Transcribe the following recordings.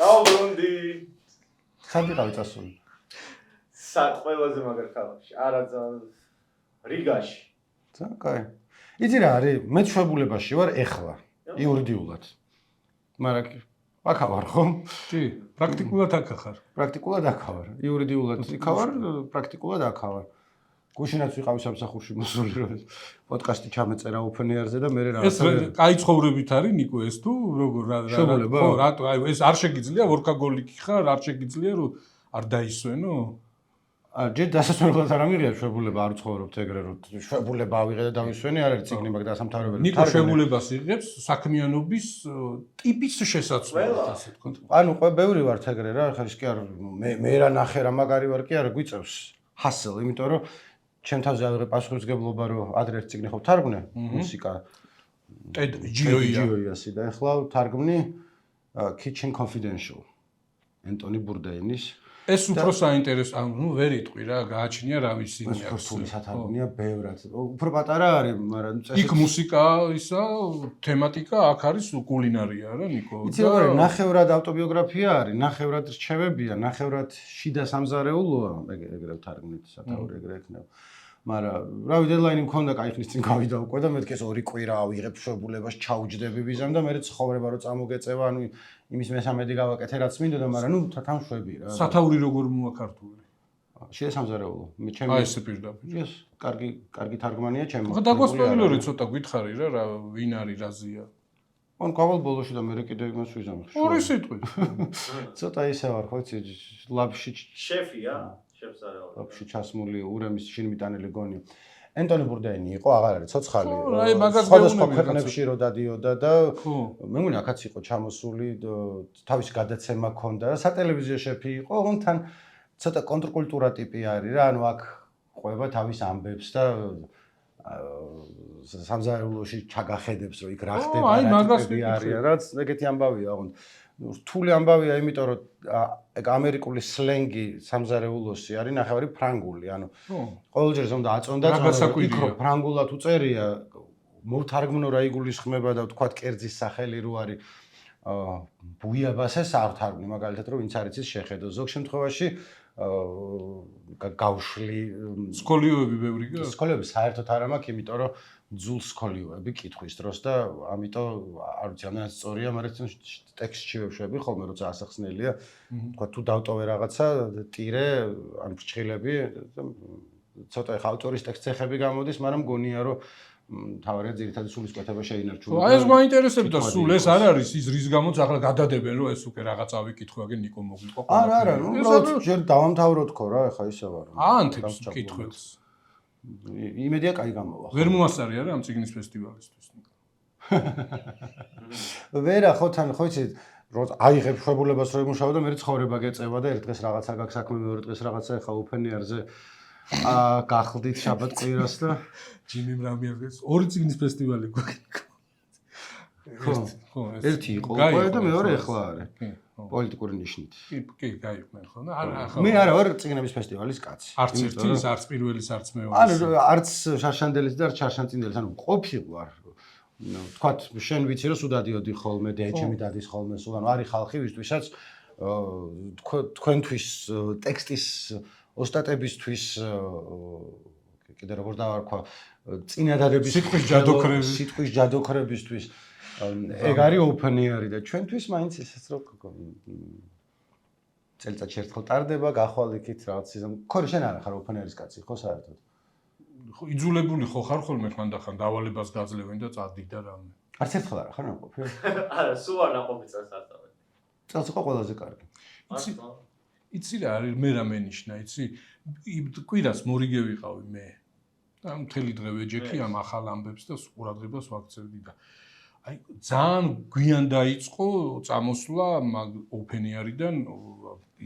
დაუბრუნდი. სად იყავი წასული? ყველაზე მაგარ ქალაქში, არა რიგაში. ძალიან კაი. იცი რა არის, მე შვებულებაში ვარ ეხლა, იურიდიულად. მაგრამ აქ ვარ ხო? კი, პრაქტიკულად აქ ხარ. პრაქტიკულად აქ ვარ. იურიდიულად იქ ვარ, პრაქტიკულად აქ ვარ. გუშინაც ვიყავი სამსახურში მოსული რომ პოდკასტი ჩამეწერა ოფენიერზე და მე რა ეს კაი ცხოვრებით არის ნიკო ეს თუ როგორ ხო რატო აი ეს არ შეგიძლია ვორკაგოლიკი ხარ არ შეგიძლია რომ არ დაისვენო ჯერ დასასვენებლად არ ამიღია შვებულება არ ცხოვრობთ ეგრე რომ შვებულება ავიღე და დავისვენე არ არის ციგნი მაგ დასამთავრებელი ნიკო შვებულებას იღებს საქმიანობის ტიპის შესაძლებლად ასე თქო ანუ ბევრი ვართ ეგრე რა ხა ის კი არ მე რა ნახე რა მაგარი ვარ კი არა გვიწევს ჰასელ იმიტომ რომ ჩემ თავზე ავიღე პასუხისმგებლობა რომ ადრე ერთ ციგნი ხო თარგმნე მუსიკა ჯიოიასი და ახლა თარგმნი Kitchen Confidential ენტონი ბურდეინის ეს უფრო საინტერესო ანუ ვერ იტყვი რა გააჩნია რა ვიცი სპორტული სათარგმნია ბევრად უფრო პატარა არის მაგრამ იქ მუსიკა ისა თემატიკა აქ არის კულინარია რა ნიკო იცი რა ნახევრად ავტობიოგრაფია არის ნახევრად რჩევებია ნახევრად შიდა სამზარეულოა ეგრე თარგმნით სათაური ეგრე ექნება მაგრამ რავი დედლაინი მქონდა კაი ხნის წინ გავიდა უკვე და მეთქე 2 კვირა ავიღებ შვებულებას ჩაუჯდები ვიზამ და მე ცხოვრება რომ წამოგეწევა ანუ იმის მესამედი გავაკეთე რაც მინდოდა მაგრამ ნუ თანშვები რა სათაური როგორ მოაქართული შეესამზარეულო მე ჩემი აი ესე პირდაპირ ეს კარგი თარგმანია ჩემი ხო დაგვასპოილერი ცოტა გითხარი რა ვინ არის რაზია ან გავალ ბოლოში და მე კიდე იმას ვიზამე ორი სიტყვი ცოტა ისე ვარ ხო იცი ლაბში შეფია შეფს არა ლაბში ჩასმული ურემის შინმიტანილი გონი ენტონი ბურდეინი იყო აღარ არის ცოცხალი აი მაგას სხვადასხვა ქვეყნებში რო დადიოდა და მე მგონი აქაც იყო ჩამოსული თავის გადაცემა ჰქონდა და სატელევიზიო შეფი იყო თან ცოტა კონტრკულტურა ტიპი არის რა ანუ აქ ყვება თავის ამბებს და სამზარეულოში ჩაგახედებს რომ იქ რა ხდება რა ტიპები არის რაც ეგეთი ამბავია ოღონდ რთული ამბავია იმიტომ რომ ეგ ამერიკული სლენგი სამზარეულოსი არის ნახევარი ფრანგული ანუ ყოველჯერ ზონდა აწონდა იქ რომ ფრანგულად უწერია მოვთარგმნო რა იგულისხმება და თქვათ კერძის სახელი რო არის ბუიაბასეს არ თარგმნი მაგალითად რომ ვინც არის ის შეხედო ზოგ შემთხვევაში გავშლი სკოლიოები ბევრი გა სკოლიოები საერთოდ არ მაქვს იმიტომ რომ ძულ სკოლიოები კითხვის დროს და ამიტომ არ ვიცი ამდენად სწორია მაგრამ ტექსტში ვეშვები ხოლმე როცა ასახსნელია თქვა თუ დავტოვე რაღაცა ტირე ან ფრჩხილები ცოტა ხა ავტორის ტექსტები გამოდის მაგრამ მგონია რომ თავარია ძირითადი სულისკვეთება შეინარჩუნა. აი ეს მაინტერესებდა სულ ეს არ არის ის რის გამოც ახლა გადადებენ რომ ეს უკვე რაღაცა ვიკითხავენ ნიკო მოგვიყო. არა, უბრალოდ ჯერ დავამთავრო თქო რა, ეხა ისე ვარ. ანთებს კითხველს. იმედია კაი გამოვა. ვერ მოასწარი არა ამ წიგნის ფესტივალისთვის. ვერა ხო თან ხო იცით რომ აიღებ შვებულებას რომ იმუშაო და მე ცხოვრება გეწევა და ერთ დღეს რაღაცა გაქვს საქმე მეორე დღეს რაღაცა ეხა ოფენიერზე გახლდით შაბათ კვირას და ჯიმი მრამიას ორი წიგნის ფესტივალი გვაქვს. ხო, ერთი იყო უკვე და მეორე ახლა არის. პოლიტიკური ნიშნით. კი, გაიყვნენ ხო და არა მე არა ვარ წიგნების ფესტივალის კაცი. არც ერთის, არც პირველის, არც მეორის. ანუ არც შარშანდელის და არც შარშანწინდელის, ანუ ყოფილვარ. თქვათ შენ ვიცი რომ სუდადიოდი ხოლმე და ეჩემი დადის ხოლმე სულ ანუ არის ხალხი ვისთვისაც თქვენთვის ტექსტის ოსტატებისთვის კიდე როგორ დავარქვა წინადადების სიტყვის ჯადოქრებისთვის ეგ არის ოფენიერი და ჩვენთვის მაინც ისეც რომ წელიწადში ერთხელ ტარდება გახვალ იქით რაღაც ისე ხო შენ არა ხარ ოფენიერის კაცი ხო საერთოდ ხო იძულებული ხო ხარ ხოლმე ხანდახან დავალებას გაძლევენ და წადი და რამე არც ერთხელ არა ხარ ნაყოფი არა სულ არ ნაყოფი წელს არ დავე წელს იყო ყველაზე კარგი იცი რა არის მე რა მენიშნა იცი კვირას მორიგე ვიყავი მე და მთელი დღე ვეჯექი ამ ახალ ამბებს და ყურადღებას ვაქცევდი და აი ძალიან გვიან დაიწყო წამოსვლა მაგ ოფენიარიდან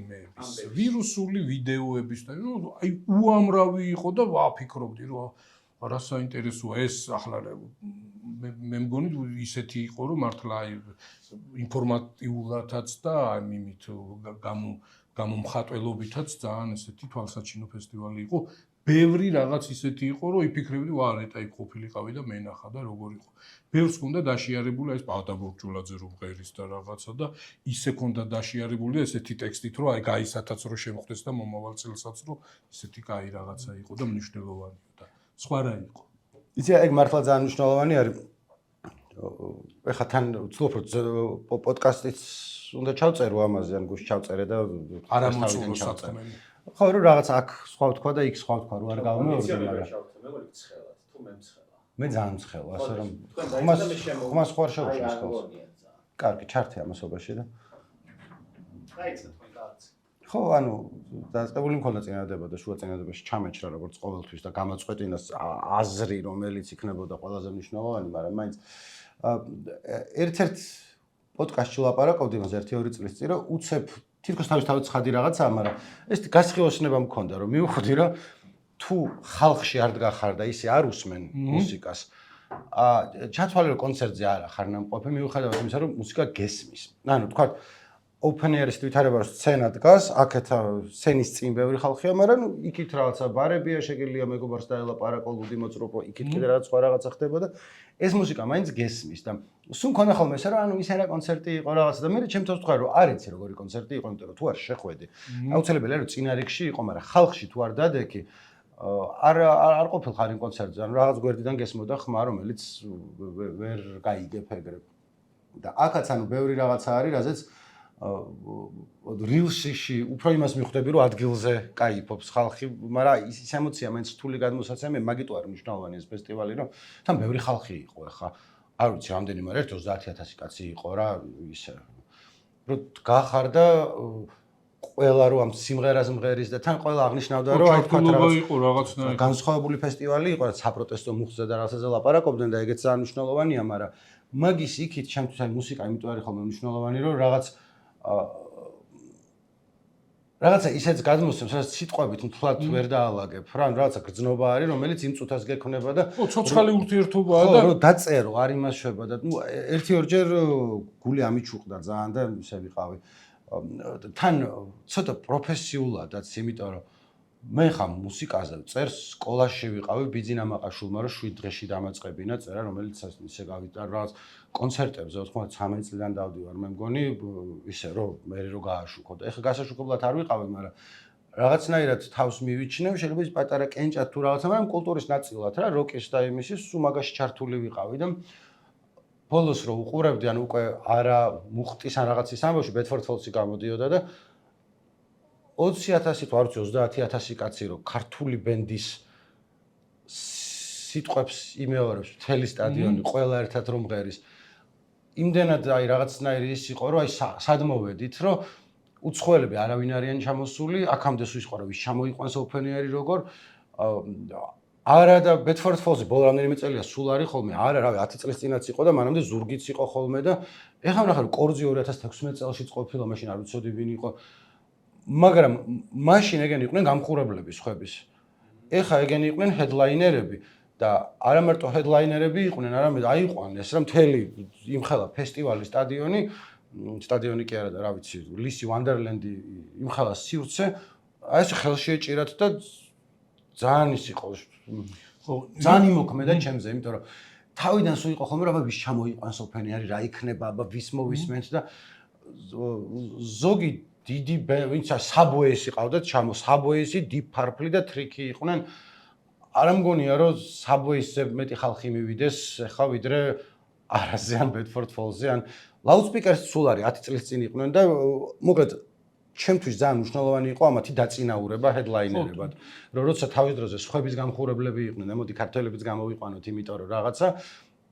იმეების ვირუსული ვიდეოების და აი უამრავი იყო და ვაფიქრობდი რომ რა საინტერესოა ეს ახლა მე მგონი ისეთი იყო რომ მართლა აი ინფორმატიულადაც და იმით გამომხატველობითაც ძალიან ესეთი თვალსაჩინო ფესტივალი იყო ბევრი რაღაც ისეთი იყო, რომ იფიქრებდი, ვა, რეტა იქ ყოფილიყავი და მენახა და როგორ იყო. ბევრს ჰქონდა დაშიარებული ეს პავდა ბურჯულაძე რომ ღერის და რაღაცა და ისე ჰქონდა დაშიარებული ესეთი ტექსტით, რომ აი გაისათაც რომ შემხვდეს და მომავალ წელსაც რომ ისეთი კაი რაღაცა იყო და მნიშვნელოვანია და სხვა რა იყო. იცი, ეგ მართლა ძალიან მნიშვნელოვანი არის. ეხლა თან ვცდილობ რომ პოდკასტიც უნდა ჩავწერო ამაზე, ან გუშინ ჩავწერე და არა მოწურო საქმე. ხო, რომ რაღაც აქ სხვა თქვა და იქ სხვა თქვა, რომ არ გავმეორდე, მაგრამ მეგორი ცხელა, თუ მე მცხელა. მე ძალიან მცხელა, ასე რომ ხმას ხوار შევშვის ხოლმე. კარგი, ჩართე ამასობაში და დაიწყე თქვენ კაც. ხო, ანუ დაწყებული მქონდა წინადადება და შუა წინადადებაში ჩამეჭრა როგორც ყოველთვის და გამაწყვეტინა აზრი, რომელიც იქნებოდა ყველაზე მნიშვნელოვანი, მაგრამ მაინც ერთ-ერთ პოდკასტში ლაპარაკობდი მას 1-2 წლის წინ, რომ უცებ თითქოს თავისთავად ცხადი რაღაცაა, მაგრამ ეს გასხიოსნება მქონდა, რომ მივხვდი, რომ თუ ხალხში არ დგახარ და ისე არ უსმენ მუსიკას, ჩათვალე რომ კონცერტზე არ ახარ ნამყოფი, მიუხედავად იმისა, რომ მუსიკა გესმის. ანუ თქვა open air-ის ვითარება რომ სცენა დგას, აქეთ სცენის წინ ბევრი ხალხია, მაგრამ იქით რაღაცა ბარებია, შეგიძლია მეგობარს დაელაპარაკო, ლუდი მოწროფო, იქით კიდე რაღაც სხვა რაღაცა ხდება და ეს მუსიკა მაინც გესმის და სულ მქონდა ხოლმე ესე რომ ანუ ის არა კონცერტი იყო რაღაცა და მე ჩემს თავს ვთქვა რომ არ იცი როგორი კონცერტი იყო, იმიტომ რომ თუ არ შეხვედი, აუცილებელია რომ წინა რიგში იყო, მაგრამ ხალხში თუ არ დადექი, არ ყოფილხარ იმ კონცერტზე, ანუ რაღაც გვერდიდან გესმოდა ხმა, რომელიც ვერ გაიგებ ეგრე. და აქაც ანუ ბევრი რაღაცა არის, რაზეც rilsში უფრო იმას მიხვდები რომ ადგილზე кайფობს ხალხი, მაგრამ ის ემოცია მაინც რთული გადმოსაცემი, მაგიტო არის მნიშვნელოვანი ეს ფესტივალი, რომ თან ბევრი ხალხი იყო ახლა. არ ვიცი რამდენი, მაგრამ 30,000 კაცი იყო რა, ისე. რომ გახარ და ყველა რომ ამ სიმღერას მღერის და თან ყველა აღნიშნავდა რომ აი თქვა რაღაცნაირად განსხვავებული ფესტივალი იყო, რაც საპროტესტო მუხზე და რაღაცაზე ლაპარაკობდნენ და ეგეც ძალიან მნიშვნელოვანია, მაგრამ მაგის იქით ჩემთვის აი მუსიკა იმიტომ არის ხოლმე მნიშვნელოვანი, რომ რაღაცა ისეც გადმოსცემს, რაც სიტყვებით მთლად ვერ დაალაგებ, რა, რაღაცა გრძნობა არის, რომელიც იმ წუთას გექნება და ცოცხალი ურთიერთობაა და რომ დაწერო, არ იმასშვება და ნუ 1-2 გული ამიჩუყდა ძალიან და ისე ვიყავი. თან ცოტა პროფესიულადაც, იმიტომ რომ მე ხა მუსიკაზე წერს, სკოლაში ვიყავი ბიძინა მაყაშულმა, რომ 7 დღეში დამაწყებინა წერა, რომელიც ისე გავიტარ რაღაც კონცერტებზე 93 წლიდან დავდივარ, მე მგონი ისე რომ მე რო გააშუქო და ეხლა გასაშუქებლად არ ვიყავი, მაგრამ რაღაცნაირად თავს მივიჩნევ, შეიძლება ის პატარა კენჭად თუ რაღაცა, მაგრამ კულტურის ნაწილად რა, როკის და იმისის სულ მაგაში ჩართული ვიყავი და ბოლოს რო უყურებდი, ანუ უკვე არა მუხტის ან რაღაცის ამბავში, ბედფორდ ფოლსი გამოდიოდა და 20,000 თუ არ ვიცი 30,000 კაცი რო ქართული ბენდის სიტყვებს იმეორებს მთელი სტადიონი, ყველა ერთად რომ მღერის. იმდენად აი რაღაცნაირი ის იყო, რომ აი სად მოვედით, რომ უცხოელები არავინ არიან ჩამოსული, აქამდე სულ იყო, რომ ვის ჩამოიყვანს open air-ი როგორ არა და ბედფორდ ფოლსი ბოლო რამდენიმე წელია სულ არის ხოლმე, არა რავი 10 წლის წინაც იყო და მანამდე ზურგიც იყო ხოლმე და ეხლა ვნახე რომ კორძი 2016 წელშიც ყოფილა, მაშინ არ ვიცოდი ვინ იყო. მაგრამ მაშინ ეგენი იყვნენ გამხურებლები სხვების. ეხლა ეგენი იყვნენ ჰედლაინერები და არა მარტო ჰედლაინერები იყვნენ, არამედ აიყვანეს რა მთელი იმხელა ფესტივალის სტადიონი კი არა და რა ვიცი, ლისი ვანდერლენდი იმხელა სივრცე, აი ეს ხელში ეჭირათ და ძალიან ის იყო. ხო, ძალიან იმოქმედა ჩემზე, იმიტომ რომ თავიდან სულ იყო ხოლმე რა ვის ჩამოიყვანს open air-ი, რა იქნება, აბა ვის მოვისმენთ და ზოგი დიდი ვინც საბოეისი ყავდათ საბოეისი, Deep Purple და Tricky იყვნენ. არ მგონია რომ საბოეისზე მეტი ხალხი მივიდეს ახლა ვიდრე არაზე ან ბედფორდ ფოლსზე ან ლაუდსპიკერს სულ არის 10 წლის წინ იყვნენ და მოკლედ ჩემთვის ძალიან მნიშვნელოვანი იყო ამათი დაწინაურება ჰედლაინერებად. რომ როცა თავის დროზე სხვების გამხურებლები იყვნენ, მოდი ქართველებიც გამოვიყვანოთ, იმიტომ რომ რაღაცა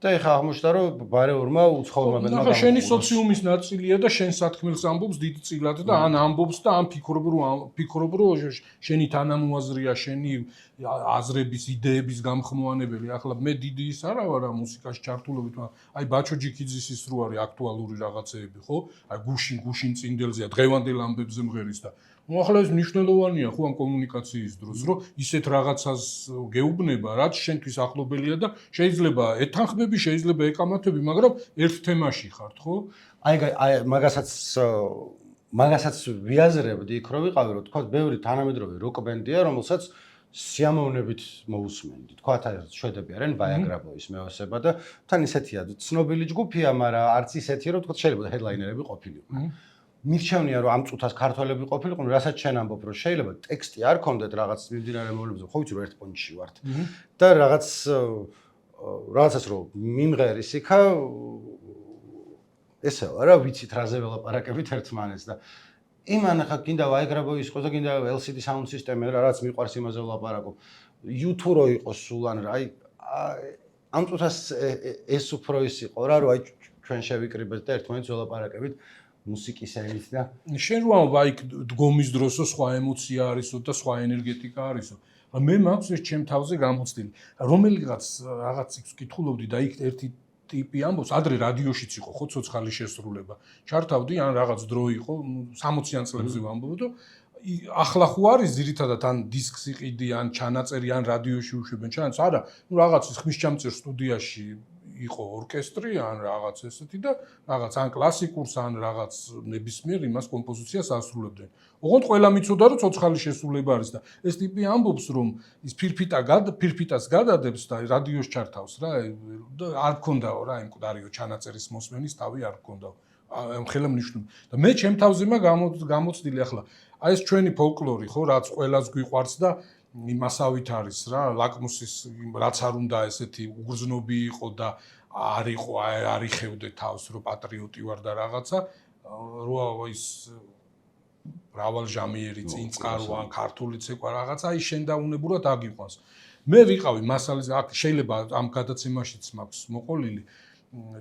და ეხლა აღმოჩნდა რომ ბარეორმა უცხოურმა ბენდმა გამოვიდა. შენი სოციუმის ნაწილია და შენ სათქმელს ამბობს დიდწილად და ან ამბობს და ან ფიქრობ რომ შენი თანამოაზრია, შენი აზრების, იდეების გამხმოვანებელი. ახლა მე დიდი ის არა ვარ ამ მუსიკაში ჩართულობით, მაგრამ აი ბაჩო ჯიქიძის ის რო არის აქტუალური რაღაცეები, ხო? აი გუშინ წინდელზეა, დღევანდელ ამბებზე მღერის და ახლა ეს მნიშვნელოვანია ხო ამ კომუნიკაციის დროს, რომ ისეთ რაღაცას გეუბნება, რაც შენთვის ახლობელია და შეიძლება ეთანხმები, შეიძლება ეკამათები, მაგრამ ერთ თემაში ხართ, ხო? აი მაგასაც ვიაზრებდი იქ რო ვიყავი, რომ თქვა ბევრი თანამედროვე როკ ბენდია, რომელსაც სიამოვნებით მოусმენდი. თქვათ აი შვედები არიან ვაიაგრაბოის მეოსება და თან ისეთია ცნობილი ჯგუფია, მაგრამ არც ისეთია, რომ თქვათ შეიძლება ჰედლაინერები ყოფილიყო. მირჩევნია რომ ამ წუთას ქართველები ყოფილიყვნენ, რასაც შენ ამბობ, რომ შეიძლება ტექსტი არ ქონდეთ რაღაც მიმდინარე მოვლენებზე, ხო ვიცი რომ ერთ პონჩში ვართ. და რაღაცას რომ მიმღერის იქა ესე არა ვიცით რაზე ველაპარაკებით ერთმანეთს და იმან ახლა გინდა ვაიაგრაბოის იყოს და გინდა LCD sound system-ი რაც მიყვარს იმაზე ვლაპარაკობ. YouTube-რო იყოს სულ ან აი ამ წუთას ეს უფრო ის იყო რა რომ აი ჩვენ შევიკრიბეთ და ერთმანეთს ველაპარაკებით მუსიკის ენით და შენ რო ამბობ აი დგომის დროსო სხვა ემოცია არისო და სხვა ენერგეტიკა არისო. მე მაქვს ეს ჩემ თავზე გამოცდილი. რომელიღაც რაღაც იქს ვკითხულობდი და იქ ერთი ტიპი ამბობს, ადრე რადიოშიც იყო ხო ცოცხალი შესრულება. ჩართავდი ან რაღაც დრო იყო 60-იან წლებზე ვამბობ და ახლა ხო არის ძირითადად ან დისკს იყიდი ან ჩანაწერი ან რადიოში უშვებენ ჩანაწერს. არა, ნუ რაღაც ის ხმისჩამწერ სტუდიაში იყო ორკესტრი ან რაღაც ესეთი და რაღაც ან კლასიკურს ან რაღაც ნებისმიერ იმას კომპოზიციას ასრულებდნენ. ოღონდ ყველა მიცოდა რომ ცოცხალი შესრულება არის და ეს ტიპი ამბობს რომ ის ფირფიტას გადადებს და რადიოს ჩართავს რა და არ გქონდაო რა იმ მკვდარიო ჩანაწერის მოსმენის თავი არ გქონდაო. ხელა მნიშვნელობა. და მე ჩემ თავზე გამოცდილი ახლა აი ეს ჩვენი ფოლკლორი ხო რაც ყველას გვიყვარს და იმასავით არის რა ლაკმუსის რაც არ უნდა ესეთი უგრძნობი იყო და არ იყო არ იხევდე თავს რომ პატრიოტი ვარ და რაღაცა რო ის მრავალჟამიერი წინწყარო ან ქართული ცეკვა რაღაცა ის შენდაუნებურად აგიყვანს მე ვიყავი მასალის აქ შეიძლება ამ გადაცემაშიც მაქვს მოყოლილი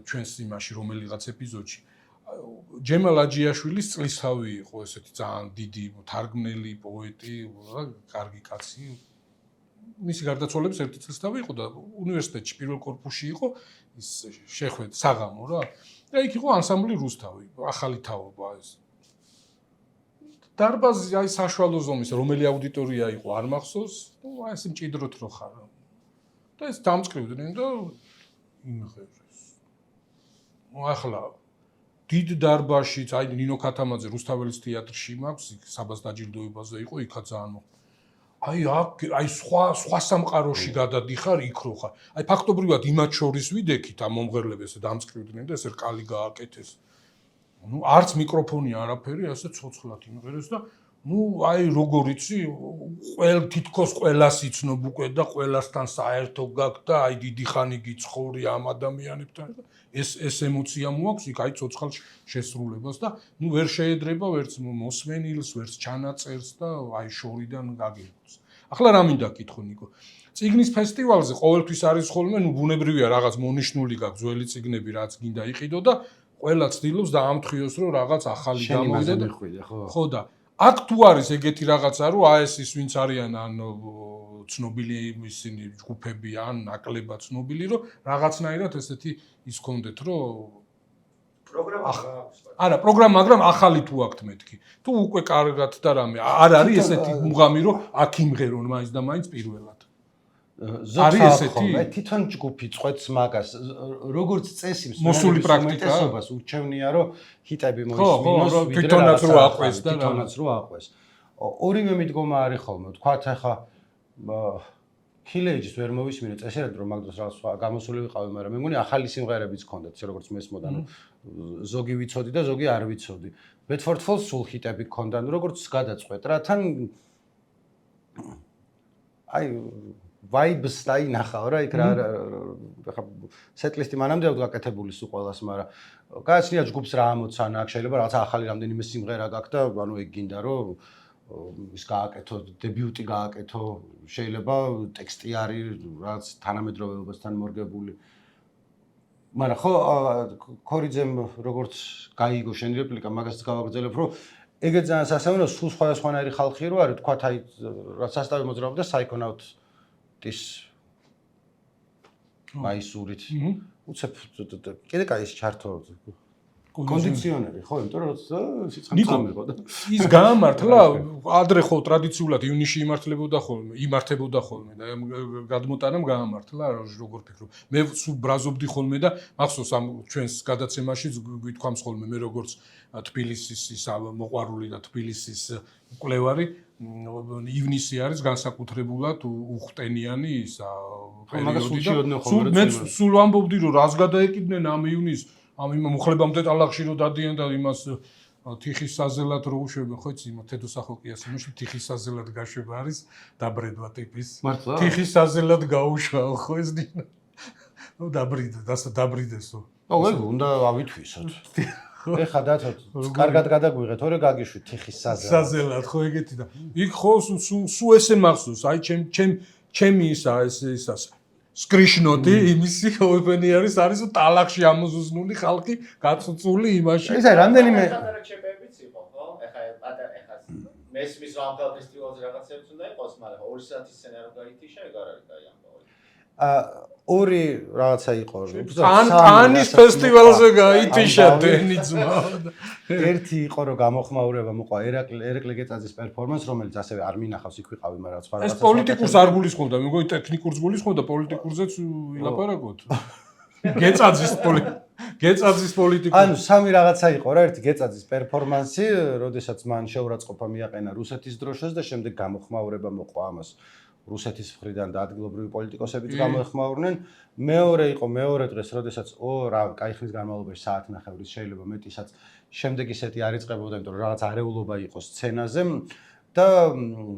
ჩვენს იმაში რომელიღაც ეპიზოდში ჯემალ აჯიაშვილის წლისთავი იყო ესეთი ძალიან დიდი თარგმნელი პოეტი კარგი კაცი მისი გარდაცვალების ერთი წლისთავი იყო და უნივერსიტეტში პირველ კორპუსში იყო ის შეხვედ საღამო რა და იქ იყო ანსამბლი რუსთავი ახალი თაობა ეს დარბაზი აი საშუალო ზომის რომელი აუდიტორია იყო არ მახსოვს ნუ აი ეს მჭიდროთ რო ხარ და ეს დამწყივდნენ და იმღერეს ნუ ახლა დიდ დარბაზშიც აი ნინო ქათამაძე რუსთაველის თეატრში მაქვს იქ საბას დაჯილდოებაზე იყო იქა ძალიან აი აქ აი სხვა სამყაროში გადადიხარ იქ რო ხარ აი ფაქტობრივად იმათ შორის ვიდექით ამ მომღერლებს დამწყივდნენ და ეს რკალი გააკეთეს ნუ არც მიკროფონი არაფერი ასე ცოცხლად იმღერეს და ნუ აი როგორ იცი თითქოს ყველას იცნობ უკვე და ყველასთან საერთო გაქვს და აი დიდი ხანი გიცხოვრი ამ ადამიანებთან ეს ემოცია მოაქვს იქ აი ცოცხალ შესრულებას და ნუ ვერ შეედრება ვერც მოსმენილს ვერც ჩანაწერს და აი შორიდან გაგიყვანს ახლა რა მინდა კითხო ნიკო წიგნის ფესტივალზე ყოველთვის არის ხოლმე ნუ ბუნებრივია რაღაც მონიშნული გაქვს ძველი წიგნები რაც გინდა იყიდო და ყველა ცდილობს დაამთხრიოს რომ რაღაც ახალი გამოვიდა და ხო და აქ თუ არის ეგეთი რაღაცა რომ აი ეს ის ვინც არიან ან ცნობილი ისინი ჯგუფები ან ნაკლებად ცნობილი რომ რაღაცნაირად ესეთი ის კონდეთ რომ პროგრამა აქვს არა პროგრამა მაგრამ ახალი თუ აქვთ მეთქი თუ უკვე კარგად და რამე არ არის ესეთი მუღამი რომ აქ იმღერონ მაინც და მაინც პირველად არის ესეთი მე თვითონ ჯგუფი წვეთს მაგას როგორც წესი მოსული პრაქტიკას ურჩევნია რომ ჰიტები მოისმინოს თვითონაც რო აყვეს და თვითონაც რო აყვეს ორივე მიდგომა არის ხოლმე თქვათ ახლა ჰილეიჯს ვერ მოვისმინე წესერად რომ მაგდროს რაღაც სხვა გამოსული ვიყავი მაგრამ მე მგონი ახალი სიმღერებიც ჰქონდათ ისე როგორც მესმოდა ნუ ზოგი ვიცოდი და ზოგი არ ვიცოდი ბედფორდ ფოლს სულ ჰიტები ჰქონდა ნუ როგორც გადაწყვეტ რა თან აი vibes დაინახავ რა იქ რა ხა სეტლისტი მანამდე აქვს გაკეთებული სულ ყველას მაგრამ გააჩნია ჯგუფს რა ამოცანა აქვს შეიძლება რაღაცა ახალი რამდენიმე სიმღერა გაქვს და ანუ ეგ გინდა რომ ის გააკეთო დებიუტი გააკეთო შეიძლება ტექსტი არის რაღაც თანამედროვეობასთან მორგებული მაგრამ ხო ქორიძემ როგორც გაიგო შენი რეპლიკა მაგას გავაგრძელებ რომ ეგეც ძალიან სასწაულო სულ სხვადასხვანაირი ხალხი რო არის თქვა აი რა სასტავი მოძრაობდა საიკონავთ ის მაისურით უცებ კიდე კაი ის ჩართო კონდიციონერი ხო, იმიტომ რომ სიცხემ წამიყო და ის გაამართლა ადრე ხო ტრადიციულად ივნისში იმართებოდა ხოლმე და გადმოტანამ გაამართლა როგორ ფიქრობ მე სულ ბრაზობდი ხოლმე და მახსოვს ამ ჩვენს გადაცემაში გვითქვამს ხოლმე მე როგორც თბილისის ის მოყვარული და თბილისის მკვლევარი ივნისი არის განსაკუთრებულად უხტენიანი ისა პერიოდი და მე სულ ამბობდი რომ რას გადაეკიდნენ ამ ივნისს ამ მუხლებამდე ტალახში რო დადიან და იმას თიხის საზელად რო უშვებენ ხო იცი იმ თედოსახოკიას იმაში თიხის საზელად გაშვება არის დაბრედვა ტიპის თიხის საზელად გაუშვაო ხო ეს დინა ნუ დაბრიდესო ო უნდა ავითვისოთ ეხა დათოთ კარგად გადაგვიღეთ ორე გაგიშვით თიხის საზელად ხო ეგეთი და იქ ხო სულ ესე მახსოვს აი ჩემი ისა სკრიშნოდი იმისი ოპენიერის არის ტალახში ამოზუსნული ხალხი გაწუწული იმაში ეს რამდენიმე ჩეპებიც იყო ხო ეხა მესმის რომ ამ ფესტივალზე რაღაცებს უნდა იყოს მაგრამ 2 საათის სცენარო გაითიშა ეგ არ არის აი ამბავი ორი რაღაცა იყო კანის ფესტივალზე გაითიშა დენი ძმა ერთი იყო რომ გამოხმაურება მოყვა ერეკლე გეწაძის პერფორმანს რომელიც ასევე არ მინახავს იქ ვიყავი მაგრამ სხვა რაღაცა ეს პოლიტიკურს არ გულისხმობდა მეგონი ტექნიკურს გულისხმობდა პოლიტიკურზეც ილაპარაკოთ გეწაძის პოლიტიკურ ანუ სამი რაღაცა იყო რა ერთი გეწაძის პერფორმანსი როდესაც მან შეურაცხყოფა მიაყენა რუსეთის დროშას და შემდეგ გამოხმაურება მოყვა ამას რუსეთის მხრიდან და ადგილობრივი პოლიტიკოსებიც გამოეხმაურნენ. მეორე დღეს, როდესაც რა კაი ხნის განმავლობაში საათნახევრის შეიძლება მეტისაც შემდეგ ისეთი არ იწყებოდა, იმიტომ რომ რაღაც არეულობა იყო სცენაზე და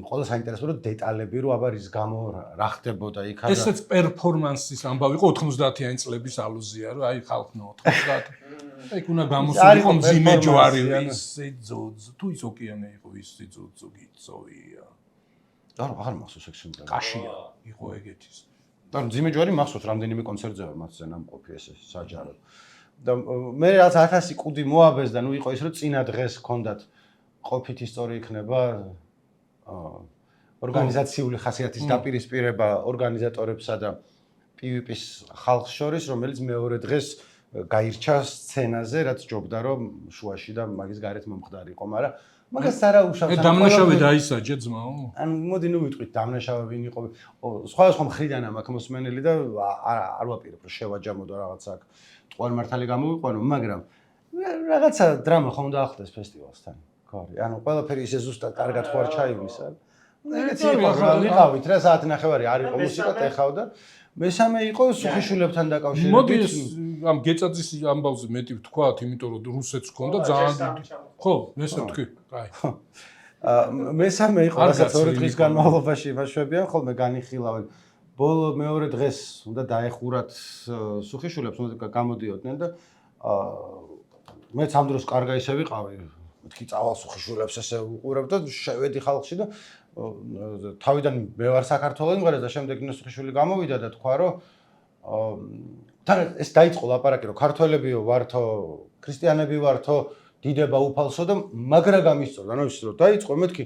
ყველა საინტერესო რომ დეტალები რომ აბა რის გამო რა ხდებოდა იქ და ესეც პერფორმანსის ამბავი იყო 90-იანი წლების ალუზია რომ აი ხალხნო 90 აი უნდა გამოსულიყო მძიმე ჯვარი ისე ძოძ თუ ის ოკეანე იყო ისე ძოძო გიწოვია აღარ მახსოვს ეგ სიმღერა. კაშია იყო ეგეთის. და მძიმე ჯვარი მახსოვს რამდენიმე კონცერტზე მათზე ნამყოფი ესე საჯარო. და მე რაც 1000 კუდი მოაბეს და ნუ იყო ის რომ წინა დღეს ჰქონდათ ყოფით ისტორია იქნება ორგანიზაციული ხასიათის დაპირისპირება ორგანიზატორებსა და PVP-ს ხალხს შორის, რომელიც მეორე დღეს გაირჩა სცენაზე, რაც ჯობდა რომ შუაში და მაგის გარეთ მომხდარიყო, მაგრამ მაგას არა უშავს. დამნაშავე დაისაჯა ძმაო. ანუ მოდი ნუ ვიტყვით დამნაშავე ვინ იყო. სხვა მხრიდან აქვს მოსმენელი და არ ვაპირებ რომ შევაჯამო და რაღაცა აქ ტყუარ მართალი გამოვიყვანო, მაგრამ რაღაცა დრამა ხომ დაახდეს ფესტივალსთან. ხო, ანუ ყველაფერი ისე ზუსტად კარგად ხო არ ჩაივლის, არა? ეგეთი იყო რა ვიყავით რა საათნახევარი არ იყო მუსიკა ტეხავდა. მესამე იყო სუხიშვილებთან დაკავშირებით. მოდი ამ გეწაძის ამბავზე მეტი ვთქვათ, იმიტომ რომ რუსეთს ჰქონდა ძალიან ხო, ესე ვთქვი, კაი. მესამე იყო რასაც ორი დღის განმავლობაში იმაშვებიან, ხოლმე განიხილავენ. ბოლო მეორე დღეს უნდა დაეხურათ სუხიშვილებს, უნდა გამოდიოდნენ და მეც ამ დროს კარგა ისე ვიყავი. მეთქი წავალ სუხიშვილებს ესე უყურებ და შევედი ხალხში და თავიდან მე ვარ საქართველოს მღერე და შემდეგ ნესუხიშვილი გამოვიდა და თქვა რომ თან ეს დაიწყო ლაპარაკი რომ ქართველებიო ვართო ქრისტიანები ვართო დიდება უფალსო და მაგრა გამისწორდა ანუ ის რომ დაიწყო მეთქი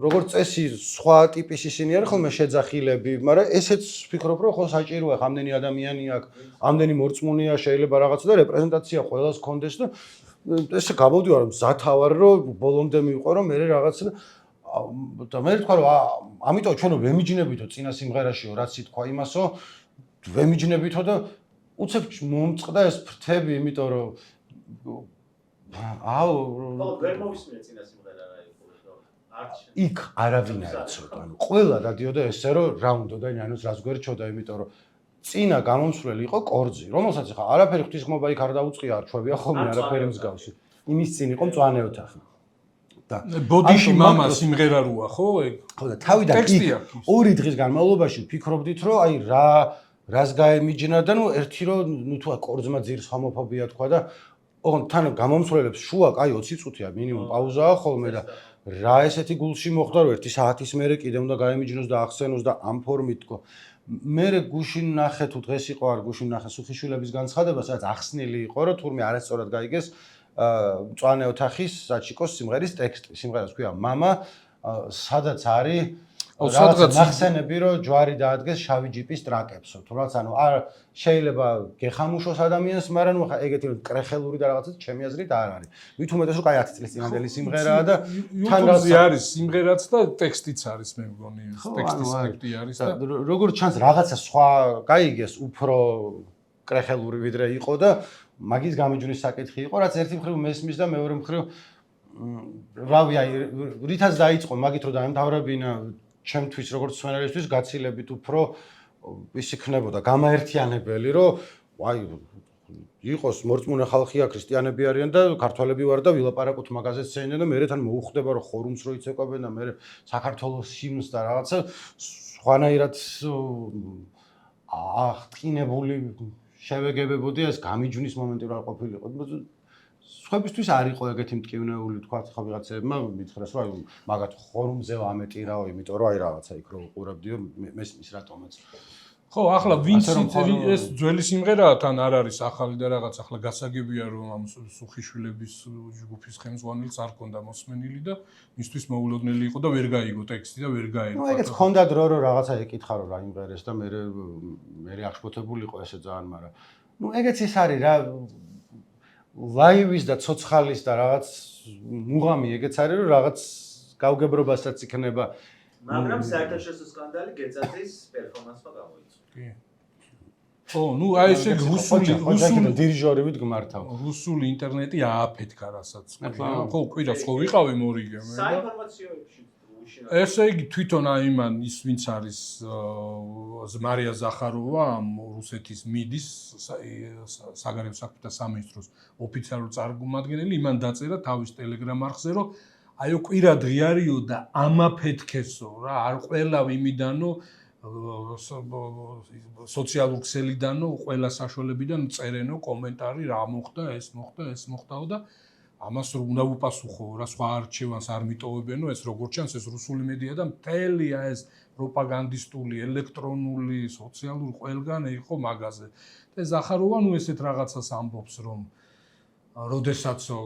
როგორც წესი სხვა ტიპის ისინი არის ხოლმე შეძახილები მაგრამ ესეც ვფიქრობ რომ ხო საჭიროა ამდენი ადამიანი აქვს ამდენი მორწმუნეა შეიძლება რაღაცა და რეპრეზენტაცია ყველას კონდეს და ესე გამოვდივარ რომ მზათავარ რომ ბოლომდე მივყო რომ მე რაღაცა და მე თქვა რომ ამიტომ ჩვენო ვემიჯნებითო წინა სიმღერაშიო რაც ითქვა იმასო ვემიჯნებითო და უცებ მომწყდა ეს ფრთები იმიტომ რომ ვერ მოვისმინე წინა სიმღერა რა იყო იქ არავინ არ იცოდა ანუ ყველა დადიოდა ესე რომ რა უნდოდა ანუ რას გვერჩოდა იმიტომ რომ წინა გამომსვლელი იყო კორძი რომელსაც ხა არაფერი ღვთისმობა იქ არ დაუწყია არ ჩვევია ხოლმე არაფერი მსგავსი იმის წინ იყო მწვანე ოთახი ბოდიში мама სიმღერა როა ხო ეგ ხო და თავიდან იქ ორი დღის განმავლობაში ვფიქრობდით რომ აი რას გაემიჯნა და ნუ ერთი რომ ნუ თქვა კორძმა ძირს ჰომოფობია თქვა და ოღონდ თან გამომსვლელებს შუა კაი 20 წუთია მინიმუმ პაუზაა ხოლმე და რა ესეთი გულში მოხდა რომ ერთი საათის მერე კიდე უნდა გაემიჯნოს და ახსენოს და ამ ფორმით თქო მერე გუშინ ნახე თუ დღეს იყო არ გუშინ ნახე სუხიშვილების განცხადება სადაც ახსნილი იყო რომ თურმე არასწორად გაიგეს მწვანე ოთახის საჩიკოს სიმღერის ტექსტი სიმღერას ქვია мама სადაც არის სადღაც ნახსენები რომ ჯვარი დაადგეს შავი ჯიპის ტრაკებსო. თუ რაც ანუ არ შეიძლება გეხამუშოს ადამიანს, მაგრამ ნუ ხა ეგეთი კრეხელური და რაღაცა ჩემი აზრით არ არის. მით უმეტეს რომ კაი 10 წლის წინანდელი სიმღერაა და თან რაღაცა არის სიმღერაც და ტექსტიც არის მე მგონი, ტექსტის სკრიპტი არის და როგორც ჩანს რაღაცა სხვა გაიგეს უფრო კრეხელური ვიდრე იყო და მაგის გამიჯვნის საკითხი იყო, რაც ერთი მხრივ მესმის და მეორე მხრივ რავი აი რითაც დაიწყო მაგით რომ დაემთავრებინა ჩემთვის როგორც სცენარისტის გაცილებით უფრო ის იქნებოდა გამაერთიანებელი რომ აი იყოს მორწმუნე ხალხია ქრისტიანები არიან და ქართველები ვარ და ვილაპარაკოთ მაგაზე სცენიდან და მე თან მოუხდება რომ ხორუმს რო იცეკვებენ და მე საქართველოს ჰიმნს და რაღაცა სხვანაირად აღტკინებული შევეგებებოდი ეს გამიჯვნის მომენტი რა ყოფილიყო სხვებისთვის არ იყო ეგეთი მტკივნეული თქვა ხა ვიღაცებმა მითხრას რომ აი მაგათ ხორუმზე ვამეტირაო იმიტომ რომ აი რაღაცა იქ რო უყურებდიო მესმის რატომაც ხო ახლა ვინც ეს ძველი სიმღერაა თან არ არის ახალი და რაღაც ახლა გასაგებია რომ ამ სუხიშვილების ჯგუფის ხელმძღვანელს არ ქონდა მოსმენილი და მისთვის მოულოდნელი იყო და ვერ გაიგო ტექსტი და ვერ გაერკვა. ნუ ეგეც ქონდა დრო რომ რაღაცა ეკითხა რომ რა იმღერეს და მე აღშფოთებულიყო ესე ძალიან მაგრამ ნუ ეგეც ის არის რა ლაივის და ცოცხალის და რაღაც მუღამი ეგეც არის რომ რაღაც გავგებრობასაც იქნება მაგრამ საერთაშორისო სკანდალი გეწაძის პერფორმანსმა გამოიწვია. კი. ო, ნუ აი ესე რუსული დირიჟორივით გმართავ. რუსული ინტერნეტი ააფეთქა რასაც. ხო, კვირას ხო ვიყავი მორიგე მე და საინფორმაციოებში ესე იგი თვითონ აი მან ის ვინც არის მარია ზახაროვა რუსეთის მიდის საგარეო საქმეთა სამინისტროს ოფიციალური წარმომადგენელი იმან დაწერა თავის ტელეგრამ არხზე რომ აიო კვირა დღიარიო და ამაფეთქესო რა არ ყველა იმიდანო სოციალურ ქსელიდანო ყველა საშუალებიდან წერენო კომენტარი რა მოხდა ეს მოხდაო და ამას უნდა უპასუხო რა სხვა არჩევანს არ მიტოვებენო ეს როგორც ჩანს ეს რუსული მედია და მთელია ეს პროპაგანდისტული ელექტრონული სოციალური ყველგან იყო მაგაზე და ზახაროვა ნუ ესეთ რაღაცას ამბობს რომ როდესაცო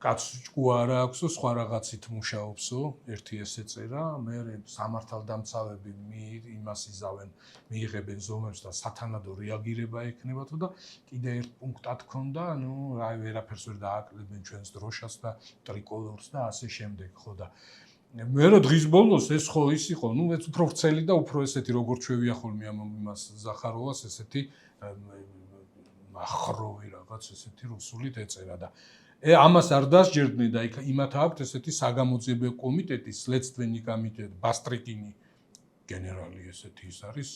კაც ჭკუარა აქვსო სხვა რაღაცით მუშაობსო ერთი ესე წერა მე სამართალდამცავები იმას იზავენ მიიღებენ ზომებს და სათანადო რეაგირება ექნებათო და კიდე ერთ პუნქტად ქონდა ნუ აი ვერაფერს ვერ დააკლებენ ჩვენს დროშას და ტრიკოლორს და ასე შემდეგ ხო და მე რო დღის ბოლოს ეს ხო ის იყო ნუ ეს უფრო ვრცელი და უფრო ესეთი როგორც ჩვევია ხოლმე ამ იმას ზახაროვას ესეთი ახროვი რაღაც ესეთი რუსულით ეწერა და ამას არ დასჯერდნენ და იმათ აქვთ ესეთი საგამოძიებო კომიტეტი, следственный комитет, ბასტრიკინი გენერალი ესეთი ის არის.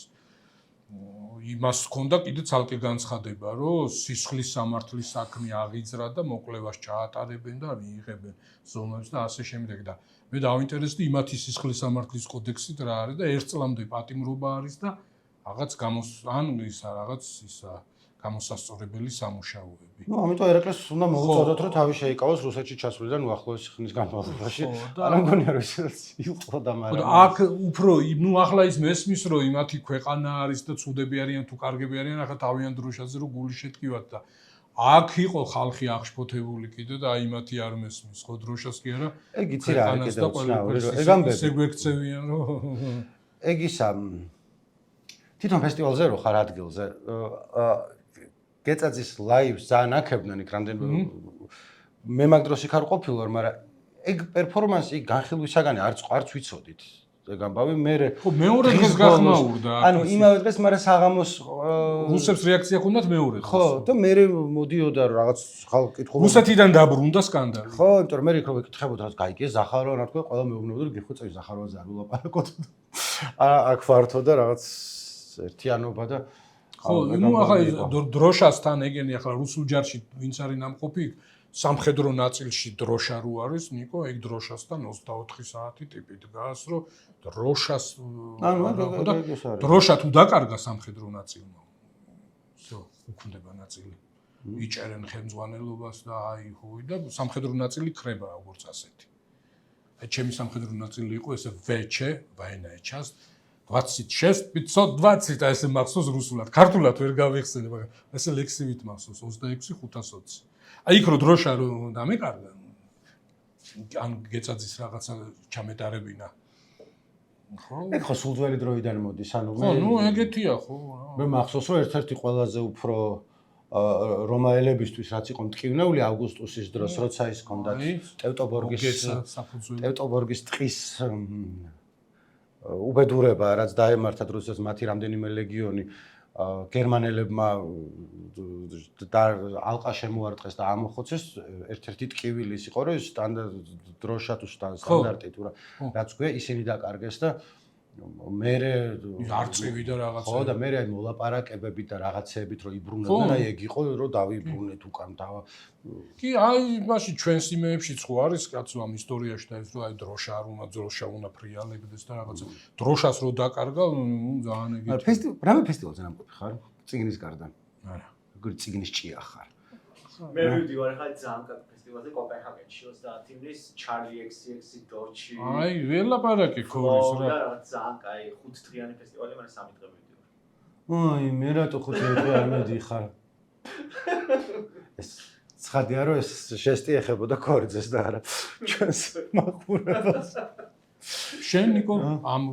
იმას ჰქონდა კიდე ცალკე განცხადება, რომ სისხლის სამართლის საქმე აღიძრა და მოკვლევას ჩაატარებენ და მიიღებენ ზომებს და ასე შემდეგ და მე დავინტერესდი იმათი სისხლის სამართლის კოდექსით რა არის და ერთ წლამდე პატიმრობა არის და რაღაც გამოსასწორებელი სამუშაოები. ნუ ამიტომ ერეკლეს უნდა მოუწოდოთ რომ თავი შეიკავოს რუსეთში ჩასვლიდან უახლოესი ხნის განმავლობაში. არ მგონია რომ ისიც იყო და მაგრამ აქ უფრო ნუ ახლა ის მესმის რომ იმათი ქვეყანა არის და ცუდები არიან თუ კარგები არიან ახლა თავიანთ დროშაზე რომ გული შეტკივათ და აქ იყო ხალხი აღშფოთებული კიდე და აი იმათი არ მესმის ხო დროშას კი არა ეგ იცი რა არის კიდე უცნაური რომ ეგ ამბები ესე გვექცევიან რომ ეგ ისა თვითონ ფესტივალზე რო ხარ ადგილზე გეწაძის ლაივს ძალიან აქებდნენ იქ რამდენიმე მე მაგ დროს იქ არ ყოფილვარ მაგრამ ეგ პერფორმანსი იქ განხილვისაგანი არც ვიცოდით ეგ ამბავი მე ხო მეორე დღეს გახმაურდა ანუ იმავე დღეს მაგრამ საღამოს რუსებს რეაქცია ჰქონდათ მეორე დღეს ხო და მე მოდიოდა რაღაც ხალხი კითხულობდა რუსეთიდან დაბრუნდა სკანდალი ხო იმიტომ რომ მე იქ რო ვეკითხებოდა რაც გაიგე ზახაროვა რა თქვა ყველა მეუბნებოდა რომ გიხვეწევი ზახაროვაზე არ ვილაპარაკოთ აქ ვართო და რაღაც ერთიანობა და ხო, ნუ ახლა დროშასთან ეგენი ახლა რუსულ ჯარში ვინც არის ნამყოფი სამხედრო ნაწილში დროშა რო არის, ნიკო, ეგ დროშასთან 24 საათი ტიპი დგას, რომ დროშას დროშა თუ დაკარგა სამხედრო ნაწილმა. всё, უქმდება ნაწილი. იჭერენ ხელმძღვანელობას და აი ხუი და სამხედრო ნაწილი ხრება როგორც ასეთი. აი ჩემი სამხედრო ნაწილი იყო ესე ვეჩე, ვაენაეჩას 26 520 და ესე მახსოვს რუსულად. ქართულად ვერ გავიხსენე, მაგრამ ესე ლექსივით მახსოვს 26 520. აი იქ რო დროშა რო დამეკარგა ან გეწაძის რაღაცა ჩამეტარებინა. ეგ ხო სულ ძველი დროიდან მოდის, ანუ ხო, ნუ ეგეთია ხო. მე მახსოვს რომ ერთ-ერთი ყველაზე უფრო რომაელებისთვის რაც იყო მტკივნეული აუგუსტუსის დროს, როცა ის ჰქონდათ ტევტობორგის ტყის უბედურება, რაც დაემართათ, როდესაც მათი რამდენიმე ლეგიონი გერმანელებმა ალყა შემოარტყეს და ამოხოცეს, ერთ-ერთი ტკივილი ის იყო, რომ დროშა თუ სტანდარტი თუ რაც ქვია, ისინი დაკარგეს და მერე არწივი და რაღაცა. ხო და მერე აი მოლაპარაკებებით და რაღაცეებით რომ იბრუნებდნენ, აი ეგ იყო რომ დავიბრუნეთ უკან და კი, აი მაშინ ჩვენს იმეებშიც ხო არის კაცო ამ ისტორიაში და ეს რომ აი დროშა უნდა ფრიალებდეს და რაღაცა. დროშას რო დაკარგა, ძალიან ეგეთი. რამე ფესტივალზე ნამყოფი ხარ? წიგნის გარდა. არა. როგორი წიგნის ჭია ხარ? მე ვიდივარ ხა ძალიან კარგ ფესტივალზე კოპენჰაგენში 30 ივნის Charlie XCX Dodge. აი, ველაპარაკი ქორის რა. ძალიან კაი 5 დღიანი ფესტივალი, მაგრამ 3 დღე მივიდივარ. აი, მე რატო 5 დღე არ მედიხარ? ეს ცხადია რომ ეს ჟესტი ეხებოდა ქორიძეს და არა ჩვენს მაყურებელს. შენ ნიკო ამ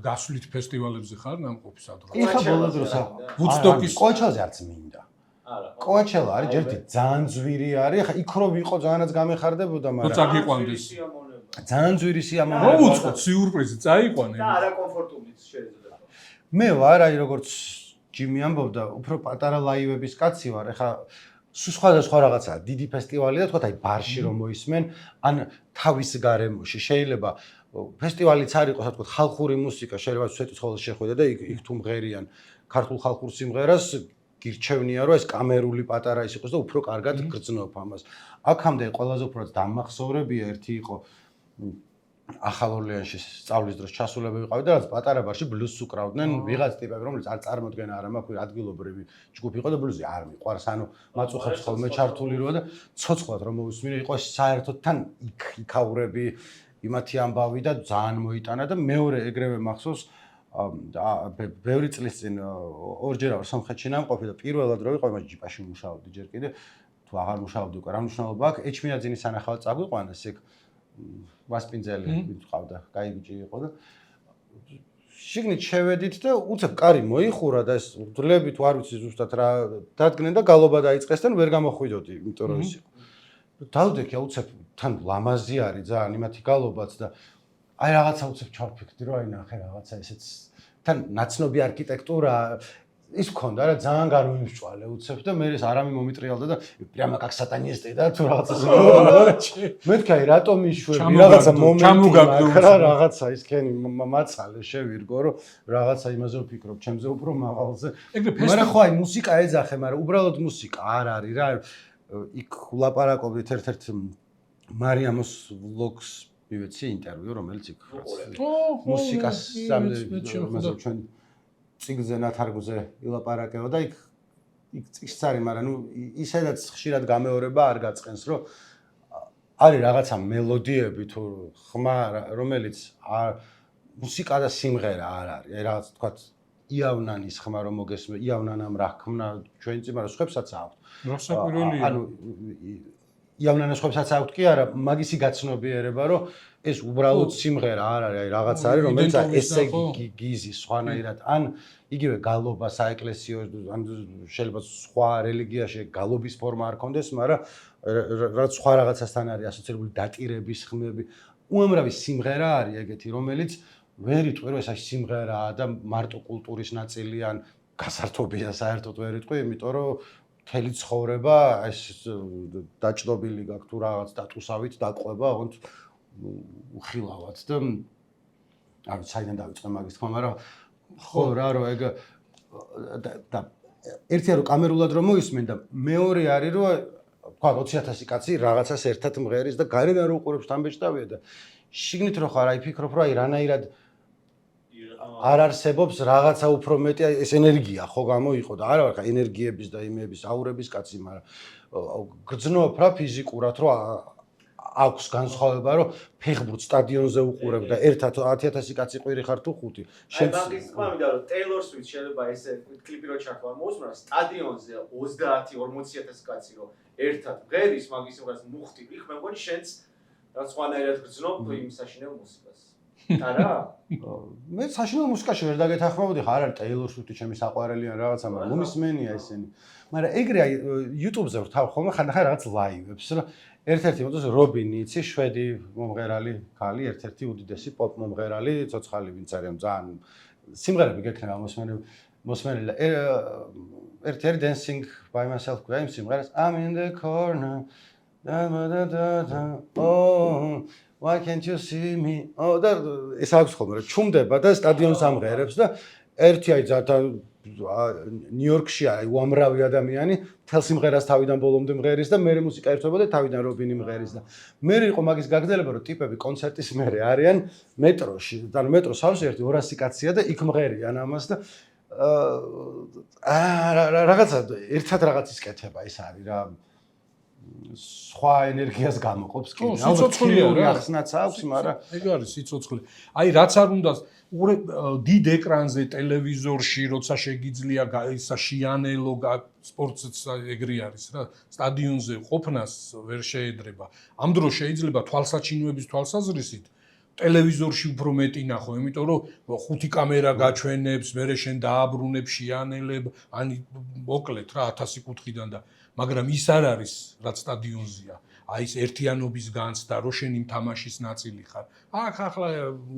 გასვლით ფესტივალებზე ხარ ნამყოფი სადღაც? კი ხა ბოლო დროს ვუდსტოკის კოჩელზე არც მინდა. არა. კოჩელა არის ჯერტი ძალიან ძვირი არის. ხა იქ რო ვიყო ძალიანაც გამეხარდებოდა, რო მაგრამ წაგიყვანდეს. ძალიან ძვირი სიამოვნება. მოუწყოთ სიურპრიზი, წაიყვანე. და არა კომფორტულიც შეიძლება. მე ვარ აი როგორც ჯიმი ამბობდა, უფრო პატარა ლაივების კაცი ვარ. ეხა სხვადასხვა რაღაცაა, დიდი ფესტივალი და თქვა აი ბარში რომ მოისმენ, ან თავის გარემოში შეიძლება ფესტივალიც არ იყოს, თქვა ხალხური მუსიკა, შეიძლება სვეტის ხოლმე შეხვიდე და იქ თუ მღერიან ქართულ ხალხურ სიმღერას გირჩევნია რომ ეს კამერული პატარა ის იყოს და უფრო კარგად გრძნობ ამას. აქამდე ყველაზე უფრო დამახსოვრებია ერთი იყო ახალ ორლეანში სწავლის დროს ჩასულები ვიყავი და რაც პატარა ბარში ბლუზს უკრავდნენ ვიღაც ტიპები რომელიც არ წარმოდგენა არ მაქვს ადგილობრივი ჯგუფი იყო და ბლუზი არ მიყვარს ანუ მაწუხებს ხოლმე ჩართული როა და ცოცხლად რომ მოვისმინე იყო საერთოდ თან იქაურები იმათი ამბავი და ძალიან მოიტანა და მეორე ეგრევე მახსოვს ბევრი წლის წინ ორჯერ ვარ სომხეთში ნამყოფი და პირველად რო ვიყავი მას ჯიპაში მუშაობდი ჯერ კიდე თუ აღარ მუშაობდი უკვე რა მნიშვნელობა აქვს ეჩმიაძინის სანახავად წაგვიყვანეს ეგ ვასპინძელი ვიყავდა კაი ბიჭი იყო და შიგნით შევედით და უცებ კარი მოიხურა და ეს დლები თუ არ ვიცი ზუსტად რა დადგნენ და გალობა დაიწყეს და ვერ გამოხვიდოდი იმიტომ რომ ის იყო დავდექი უცებ თან ლამაზი არის ძალიან იმათი გალობაც და აი რაღაცა უცებ ჩავფიქრდი რომ აი ნახე რაღაცა ესეც თან ნაცნობი არქიტექტურა ის ქონდა რა ძალიან გარვიმსჭვალე უცებ და მე ეს არამე მომიტრიალდა და პრიამა как сатанисты და თუ რაღაცა მე თქვი რატომ იშვები რაღაცა მომენტი რა რაღაცა ის ქენი მაცალე შევირგო რომ რაღაცა იმაზე ვფიქრობ ჩემზე უფრო მაღალზე მაგრამ ხო აი მუსიკა ეძახე მაგრამ უბრალოდ მუსიკა არ არის რა იქ ვლაპარაკობდით ერთ-ერთ მარიამოს ვლოგს მივეცი ინტერვიუ რომელიც იქ მუსიკას სამზე ჩვენ ციგზე ნათარგუზე ილაპარაკება და იქ ციგს არის, მაგრამ ნუ ისედაც ხშირად გამეორება არ გაწყენს, რომ არის რაღაცა მელოდიები თუ ხმა, რომელიც მუსიკა და სიმღერა არ არის. აი რაღაც თქვა იავნანის ხმა რომ მოგესმე, იავნანამ რა ხმნა ჩვენი წინ, მაგრამ სხვებსაც აქვს. რასაკვირველია. ანუ იავნანას სხვებსაც აქვს კი არა, მაგისი გაცნობიერება, რომ ეს უბრალოდ სიმღერა არ არის, აი რაღაც არის, რომელიც ესე გიზის სხვანაირად, ან იგივე გალობა საეკლესიო, ან შეიძლება სხვა რელიგიაში გალობის ფორმა არ კონდეს, მაგრამ რაც სხვა რაღაცასთან არის ასოცირებული დატირების ხმები, უამრავი სიმღერა არის ეგეთი, რომელიც ვერ იტყვი, რომ ეს აი სიმღერაა და მარტო კულტურის ნაწილი ან გასართობია საერთოდ ვერ იტყვი, იმიტომ რომ მთელი ცხოვრება ეს დაჭდობილი გაქვს თუ რაღაც სტატუსავით დაყვება, ოღონდ უხილავად და არ საიდან დავიწყე მაგის თქმა, მაგრამ ხო რა რომ ეგ და ერთია რომ კამერულად რომ მოისმენ და მეორე არის რომ თქვა 20000 კაცი რაღაცას ერთად მღერის და გარედან რო უყურებს თამბეჭდავია და შიგნით რო ხარ აი ფიქრობ რომ აი რანაირად არ არსებობს რაღაცა უფრო მეტი ეს ენერგია ხო გამოიყო და არა ვარ ენერგიების და იმების აურების კაცი მაგრამ გრძნობ რა ფიზიკურად რომ აქვს განსხვავება რომ ფეხბურთს სტადიონზე უყურებ და ერთად 10000 კაცი ყვირი ხარ თუ ხუთი შენ მაგის თქმა მინდა რომ Taylor Swift შეიძლება ესე კლიპი რო ჩართვა მოусმრა სტადიონზე 30-40000 კაცი რომ ერთად მღერის მაგის უბრალოდ მუხტი იქ მე მგონი შენც და სხვანაირად გრძნობ იმ საშინელ მუსიკას არა? მე საშინაო მუსიკაში ვერ დაგეთანხმებოდი, ხარ არის Taylor Swift-ი ჩემი საყვარელი ან რაღაცა, მაგრამ უმისმენია ისინი. მაგრამ ეგრე აი YouTube-ზე ვთავ ხოლმე ხანდახან რაღაც ლაივებს, რა ერთ-ერთი მოწეს რობინი, იცი, შვედი მომღერალი ქალი, ერთ-ერთი უდიდესი პოპ მომღერალი, ცოცხალი ვინც არის, ძალიან სიმღერები გექნება მოსმენელი. ერთ-ერთი Dancing by Myself ქვია იმ სიმღერას I'm in the corner. Oh, why can't you see me? Oh, და ეს აქვს ხოლმე, ჩუმდება და სტადიონს ამღერებს და ერთი აი ძალიან ნიუ-იორკში არის უამრავი ადამიანი, თელ სიმღერას თავიდან ბოლომდე მღერის და მერე მუსიკა ერთვება და თავიდან რობინი მღერის და მერე იყო მაგის გაგრძელება, რომ ტიპები კონცერტის მერე არიან მეტროში, და მეტროს ავსი ერთი 200 კაცია და იქ მღერიან ამას და რაღაცა ერთად რაღაც ისკეთება ის არის რა სხვა ენერგიას გამოყოფს კი. სიცოცხლე ახსნაც აქვს, მაგრამ ეგ არის სიცოცხლე. აი რაც არ უნდა დიდ ეკრანზე, ტელევიზორში, როცა შეგიძლია ისა შიანელო სპორტიც ეგრე არის რა, სტადიონზე ყოფნას ვერ შეედრება. ამ დროს შეიძლება თვალსაჩინოების თვალსაზრისით ტელევიზორში უფრო მეტი ნახო, იმიტომ რომ ხუთი კამერა გაჩვენებს, მერე შენ დააბრუნებ, შიანელებ, ან მოკლედ რა 1000 კუთხიდან და მაგრამ ის არ არის რაც სტადიონზეა. აი ეს ერთიანობის განცდა, რო შენ იმ თამაშის ნაწილი ხარ. აქ ახლა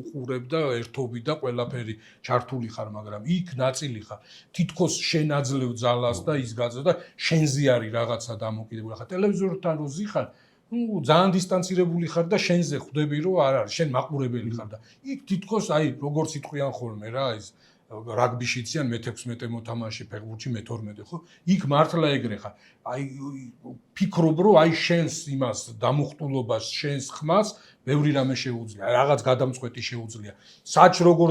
უყურებ და ერთობი და ყველაფერი ჩართული ხარ, მაგრამ იქ ნაწილი ხარ. თითქოს შენ აძლევ ძალას და ის გაძლევ და შენზე არის რაღაცა დამოკიდებული. ახლა ტელევიზორთან რო ზიხარ, ძალიან დისტანცირებული ხარ და შენზე ხვდები რომ არ არის, შენ მაყურებელი ხარ და იქ თითქოს აი როგორც იტყვიან ხოლმე რა ის რაგბიში ციან მე-16 მოთამაშე ფეხბურთში მე-12 ხო? იქ მართლა ეგრე ხარ. აი ფიქრობ რომ აი შენს იმას დამუხტულობას, შენს ხმას ბევრი რამე შეუძლია, რაღაც გადამწყვეტი შეუძლია. საჭ როგორ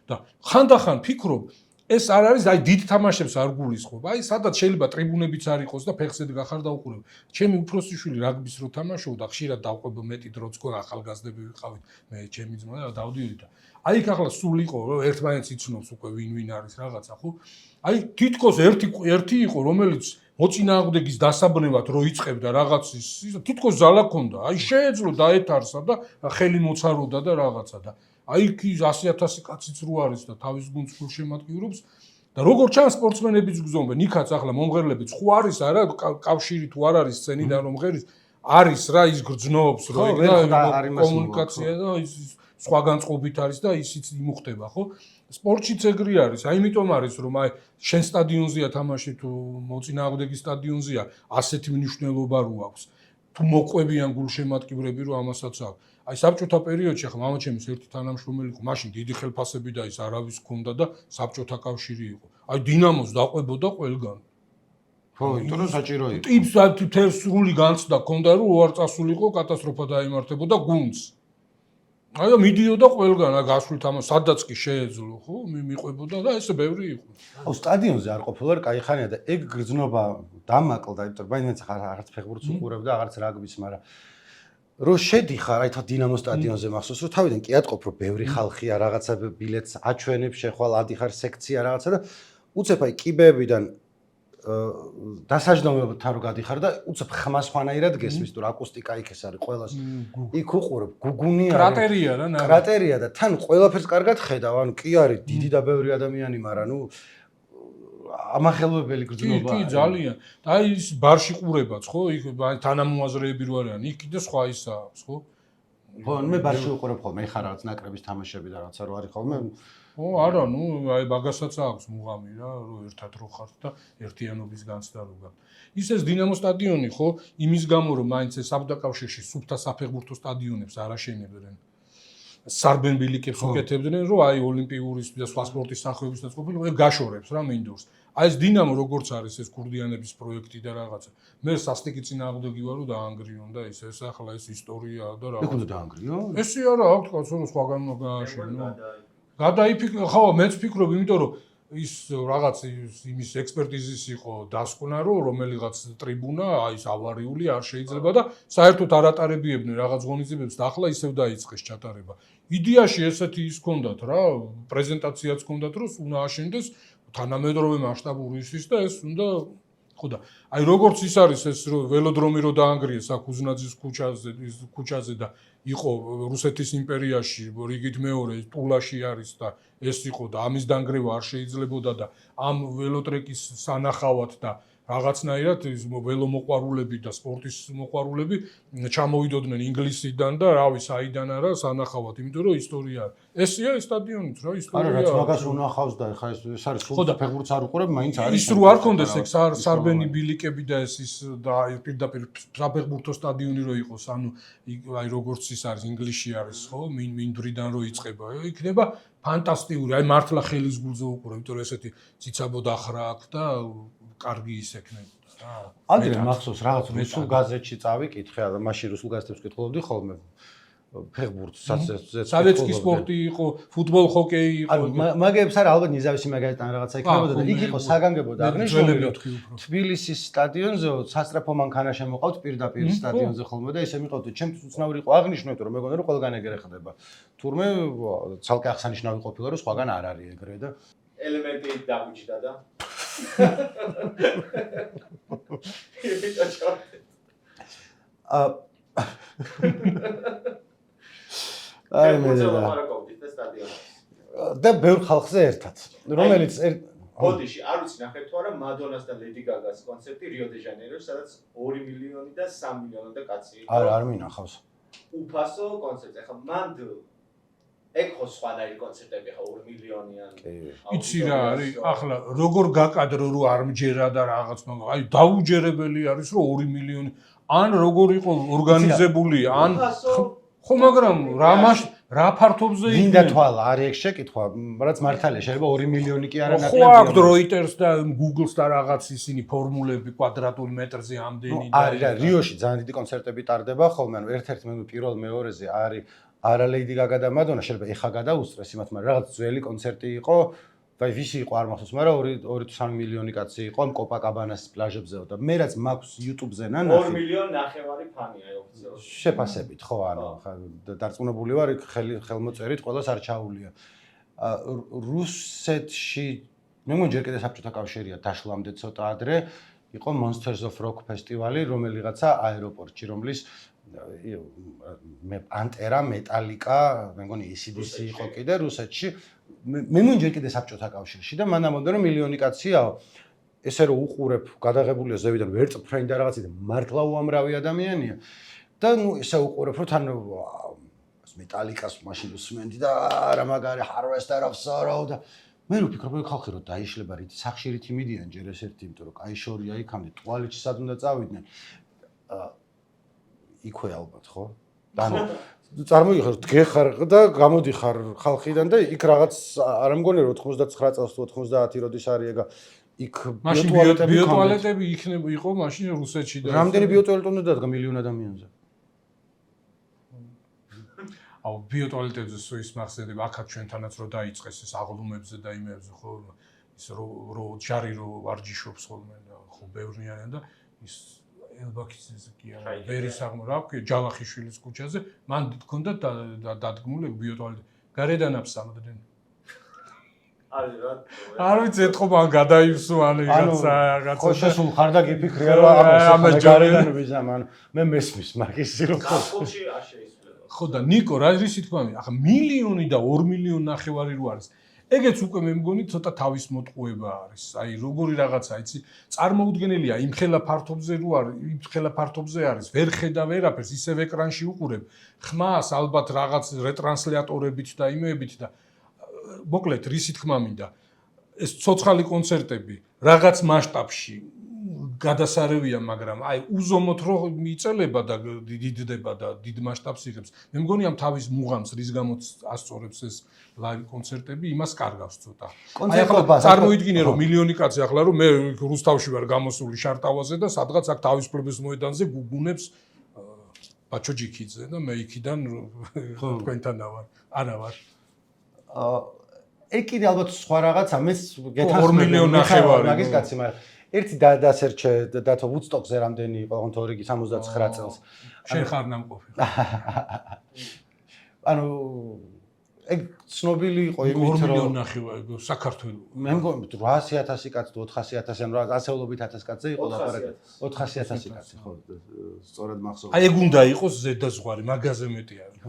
და ხანდახან ფიქრობ ეს არ არის აი დიდ თამაშებს არ გულისხმობ. აი სადაც შეიძლება ტრიბუნებიც არ იყოს და ფეხზედ გახარ და უყურებ. ჩემი უფროსი შვილი რაგბის რო თამაშობდა, ხშირად დავყვება მეტი დროც გქონდა, ახალგაზრდები ვიყავით, მე ჩემი ძმა და დავდივდი და აი იქ ახლა სულ იყო რომ ერთმანეთს იცნობს უკვე ვინ არის რაღაცა ხო? აი თითქოს ერთი იყო რომელიც მოწინააღმდეგის დასაბნევად რო იწყებდა რაღაცის, თითქოს ძალა ქონდა. აი შეეძლო დაეთარსა და ხელი მოცაროდა და რაღაცა და აი იქ 100,000 კაციც რო არის და თავის გუნდს გულშემატკივრობს და როგორც ჩანს სპორტსმენებიც გზნობენ, იქაც ახლა მომღერლებიც ხო არის არა კავშირი თუ არ არის სცენიდან რომ მღერის არის რა ის გრძნობს რო კომუნიკაცია და ის სხვა განწყობით არის და ისიც იმუხტება ხო? სპორტშიც ეგრე არის. აი იმიტომ არის რომ აი შენ სტადიონზეა თამაში თუ მოწინააღმდეგის სტადიონზეა ასეთი მნიშვნელობა რო აქვს. თუ მოყვებიან გულშემატკივრები რომ ამასაც აქვს. აი საბჭოთა პერიოდში ახლა მამაჩემის ერთი თანამშრომელი იყო, მაშინ დიდი ხელფასები და ის არავის ჰქონდა და საბჭოთა კავშირი იყო. აი დინამოს დაყვებოდა ყველგან. ხო, იმიტომ რომ საჭირო იყო. ტიპს თითქოს სრული განცდა ჰქონდა რომ უარ წასულიყო, კატასტროფა დაემართებოდა გუნდს. აი მიდიოდა ყველგან, აი გასვლით ამას სადაც კი შეეძლო, ხო? მიყვებოდა და ესე ბევრი იყო. აუ სტადიონზე არ ყოფილა კაი ხანია და ეგ გრძნობა დამაკლდა, იმიტომ რომ მაინც აღარც ფეხბურთს უყურებ და აღარც რაგბის, მაგრამ რო შედიხარ აი თა დინამო სტადიონზე მახსოვს რომ თავიდან კი ატყობ რომ ბევრი ხალხია რაღაცა ბილეთს აჩვენებს შეხვალ ადიხარ სექცია რაღაცა და უცებ აი კიბეებიდან დასაჯდომებთან რო გადიხარ და უცებ ხმას ხანაირად გესმის თუ აკუსტიკა იქ ეს არის ყველას იქ უყურებ გუგუნი არის კრატერია რა ნახე კრატერია და თან ყველაფერს კარგად ხედავ ანუ კი არის დიდი და ბევრი ადამიანი მაგრამ ნუ ამახელვებელი გრძნობა კი ძალიან და აი ის ბარში ყურებაც ხო იქ თანამოაზრეები რო არიან იქ კიდე სხვა ისა აქვს ხო ხო მე ბარში უყურებ ხოლმე ეხა რაღაც ნაკრების თამაშები და რაღაცა რო არის ხოლმე ო არა ნუ აი მაგასაც აქვს მუღამი რა რომ ერთად რო ხართ და ერთიანობის განცდა რო გაქვს ის ეს დინამო სტადიონი ხო იმის გამო რომ მაინც ეს საბჭოთა კავშირში სუფთა საფეხბურთო სტადიონებს არ აშენებდნენ სარბენ ბილიკებს უკეთებდნენ რომ აი ოლიმპიური და სხვა სპორტის სახეობებსაც ყოფილიყო გაშორებს რა მინდორს აი ეს დინამო როგორც არის ეს ქურდიანების პროექტი და რაღაცა მე სასტიკი წინააღმდეგი ვარ რომ დაანგრიონ და ეს ახლა ეს ისტორიაა და რაღაცა ეგ უნდა დაანგრიო ესე არა აქვს კაცო რომ სხვაგან გააშენო გადაიფიქრე ხო მეც ფიქრობ იმიტომ რომ ის რაღაც იმის ექსპერტიზის იყო დასკვნა რომ რომელიღაც ტრიბუნა აი ეს ავარიული არ შეიძლება და საერთოდ არ ატარებიებდნენ რაღაც ღონისძიებებს და ახლა ისევ დაიწყეს ჩატარება იდეაში ესეთი ის ჰქონდათ რა პრეზენტაციაც ჰქონდათ რომ უნდა აშენდეს თანამედროვე მასშტაბური ისის და ეს უნდა ხო და აი როგორც ის არის ეს ველოდრომი რო დაანგრიეს აქ უზნაძის ქუჩაზე და იყო რუსეთის იმპერიაში რიგით მეორე ტულაში არის და ეს იყო და ამის დანგრევა არ შეიძლებოდა და ამ ველოტრეკის სანახავად და რაღაცნაირად ის ველომოყვარულები და სპორტის მოყვარულები ჩამოვიდოდნენ ინგლისიდან და რავი საიდან არა სანახავად, იმიტომ რომ ისტორია ესია ეს სტადიონიც რა ისტორია. არა რაც მაგას უნახავს და ხა ეს არის სულ ფეხბურთს არ უყურებ, მაინც არის. ის რო არ კონდეს ეგ სარბენი ბილიკები და ეს და პირდაპირ საფეხბურთო სტადიონი რო იყოს, ანუ აი როგორც ის არის ინგლისში არის ხო, მინდვრიდან რო იწყება, იქნება ფანტასტიკური, აი მართლა ხელის გულზე უყურებ, იმიტომ რომ ესეთი ციცაბო დახრა აქვს და კარგი ის ექნებოდა რა. ადრე მახსოვს რაღაც რუსულ გაზეთში წავიკითხე, მაშინ რუსულ გაზეთებს კითხულობდი ხოლმე ფეხბურთს, სავეტსკი სპორტი იყო, ფუტბოლ, ჰოკეი იყო. მაგებს არა ალბათ ნიზავისი მაგალითად რაღაცა იქნებოდა და იქ იყო საგანგებო და აღნიშნული თბილისის სტადიონზე სასწრაფო მანქანა შემოყავთ პირდაპირ სტადიონზე ხოლმე და ესე მიყავთ ჩემთვის უცნაური იყო აღნიშნული რომ მეგონა რომ ყველგან ეგრე ხდება. თურმე ცალკე აღსანიშნავი ყოფილა რომ სხვაგან არ არის ეგრე და ელემენტი დაგვიჭდა და აი მე და ბევრ ხალხზე ერთად რომელიც ოდიში არ ვიცი ნახეთ თუ არა მადონას და ლედი გაგას კონცერტი რიო დე ჟანეიროში სადაც 2 მილიონი და 3 მილიონი კაცი იყო არ მინახავს უფასო კონცერტი ახლა მანდ ეგ ხო სხვანაირი კონცერტები ხა 2 მილიონიანი. იცი რა არის? ახლა როგორ გაკადრო რომ არ მჯერა და რაღაც მაგრამ აი დაუჯერებელი არის რომ 2 მილიონი ან როგორ იყო ორგანიზებული ან ხო მაგრამ რა ფართობზე იქნება? ვინდა თვალა არის ეგ შეკითხვა, რაც მართალია, შეიძლება 2 მილიონი კი არ ნაკლები. ხო აქვს Reuters და Google-ს და რაღაც ისინი ფორმულები კვადრატულ მეტრზე ამდენი და არის რა რიოში ძალიან დიდი კონცერტები ტარდება ხოლმე, ანუ ერთ-ერთი მე პირველ მეორეზე არის არა ლეიდი გაგა და მადონა შეიძლება ეხა გადაუსწრეს იმათ, მაგრამ რაღაც ძველი კონცერტი იყო და ვისი იყო არ მახსოვს, მაგრამ 2-3 მილიონი კაცი იყო ამ კოპაკაბანას პლაჟებზეო და მე რაც მაქვს YouTube-ზე ნანახი 2 მილიონი ნახევარი ფანი აი ოფიციალურად შეფასებით ხო ანუ დარწმუნებული ვარ ხელმოწერით ყველას არ ჩაულია რუსეთში მე მგონი ჯერ კიდე საბჭოთა კავშირია დაშლამდე ცოტა ადრე იყო Monsters of Rock ფესტივალი რომელიღაცა აეროპორტში რომლის ანტერა მეტალიკა მე მგონი AC/DC იყო კიდე რუსეთში მე მგონი ჯერ კიდე საბჭოთა კავშირში და მან ამბობდა რომ მილიონი კაციაო ესე რომ უყურებ გადაღებულია ზევიდან ვერ წფრენ და რაღაცით მართლა უამრავი ადამიანია და ნუ ესე უყურებ რომ თან მეტალიკას მაშინ უსმენდი და რა მაგარი Harvester of Sorrow და მე ვფიქრობ რომ ხალხი რომ დაიშლება რითი სახშირითი მიდიან ჯერ ეს ერთი იმიტომ რომ კაი შორია იქამდე ტუალეტში სად უნდა წავიდნენ იქვე ალბათ ხო? ანუ წარმოიდგინე დგეხარ და გამოდიხარ ხალხიდან და იქ რაღაც არ მგონი რომ 99 წელს თუ 90 როდის არის ეგა იქ ბიოტუალეტები იქნება იყო მაშინ რუსეთში და რამდენი ბიოტუალეტი უნდა დადგა მილიონ ადამიანზე? აუ ბიოტუალეტებზე ის მახსენდება აქაც ჩვენთანაც რო დაიწყეს ეს აღლუმებზე და იმებზე ხო ის რო ჯარი რო ვარჯიშობს ხოლმე და ხო ბევრნიან და ის ელბაქის კი არა ვერის აღმო რა ქვია ჯავახიშვილის ქუჩაზე მან გქონდა დადგმული ბიოტუალეტი გარედან აფსამდნენ არის რა არ ვიცი ეთქო მან გადაივსო ან რაღაცა ხო შესულ ხარ და გიფიქრე რა ამას გარედან ვიზამ ან მე მესმის მაგის რო გასულში არ შეიძლება ხო და ნიკო რა რისი თქვა ახლა მილიონი და 2 მილიონი ნახევარი რო არის ეგეც უკვე მე მგონი ცოტა თავის მოტყუება არის. აი როგორი რაღაცა, იცი, წარმოუდგენელია იმ ხელა ფართობზე რო არის, იმ ხელა ფართობზე არის. ვერ ხედა ვერაფერს, ისევ ეკრანში უყურებ. ხმას ალბათ რაღაც რეტრანსლატორებით და იმეებით და მოკლედ რისი თქმა მინდა. ეს ცოცხალი კონცერტები რაღაც მასშტაბში გადასარევია, მაგრამ აი უზომოდ რო მიწელება და დიდდება და დიდ მასშტაბს იღებს. მე მგონი ამ თავის მუღამს რის გამოც ასწორებს ეს ლაივ კონცერტები, იმას კარგავს ცოტა. აი ახლა წარმოიდგინე რომ მილიონი კაცი ახლა რომ მე რუსთავში ვარ გამოსული შარტავაზე და სადღაც აქ თავისუფლების მოედანზე გუგუნებს ბაჩო ჯიქიძე და მე იქიდან თქვენთან ვარ. არა ვარ. ეგ კიდე ალბათ სხვა რაღაცა მეც გეთანხმები 2 მილიონი ნახევარი მაგის კაცი მაგრამ ერთი დაასერჩე დათო ვუდსტოკზე რამდენი იყო თქო რიგი 79 წელს შენ ხარ ნამყოფი ანუ ეგ ცნობილი იყო 2 იმით რომ მილიონი ნახევარი საქართველოს. მე მგონი 800,000 კაცი თუ 400,000 ან რა ასეულობით 1000 კაცზე იყო ლაპარაკი. 400,000 კაცი ხო სწორად მახსოვს. აი ეგ უნდა იყოს ზედაზღვარი, მაგაზე მეტი არის.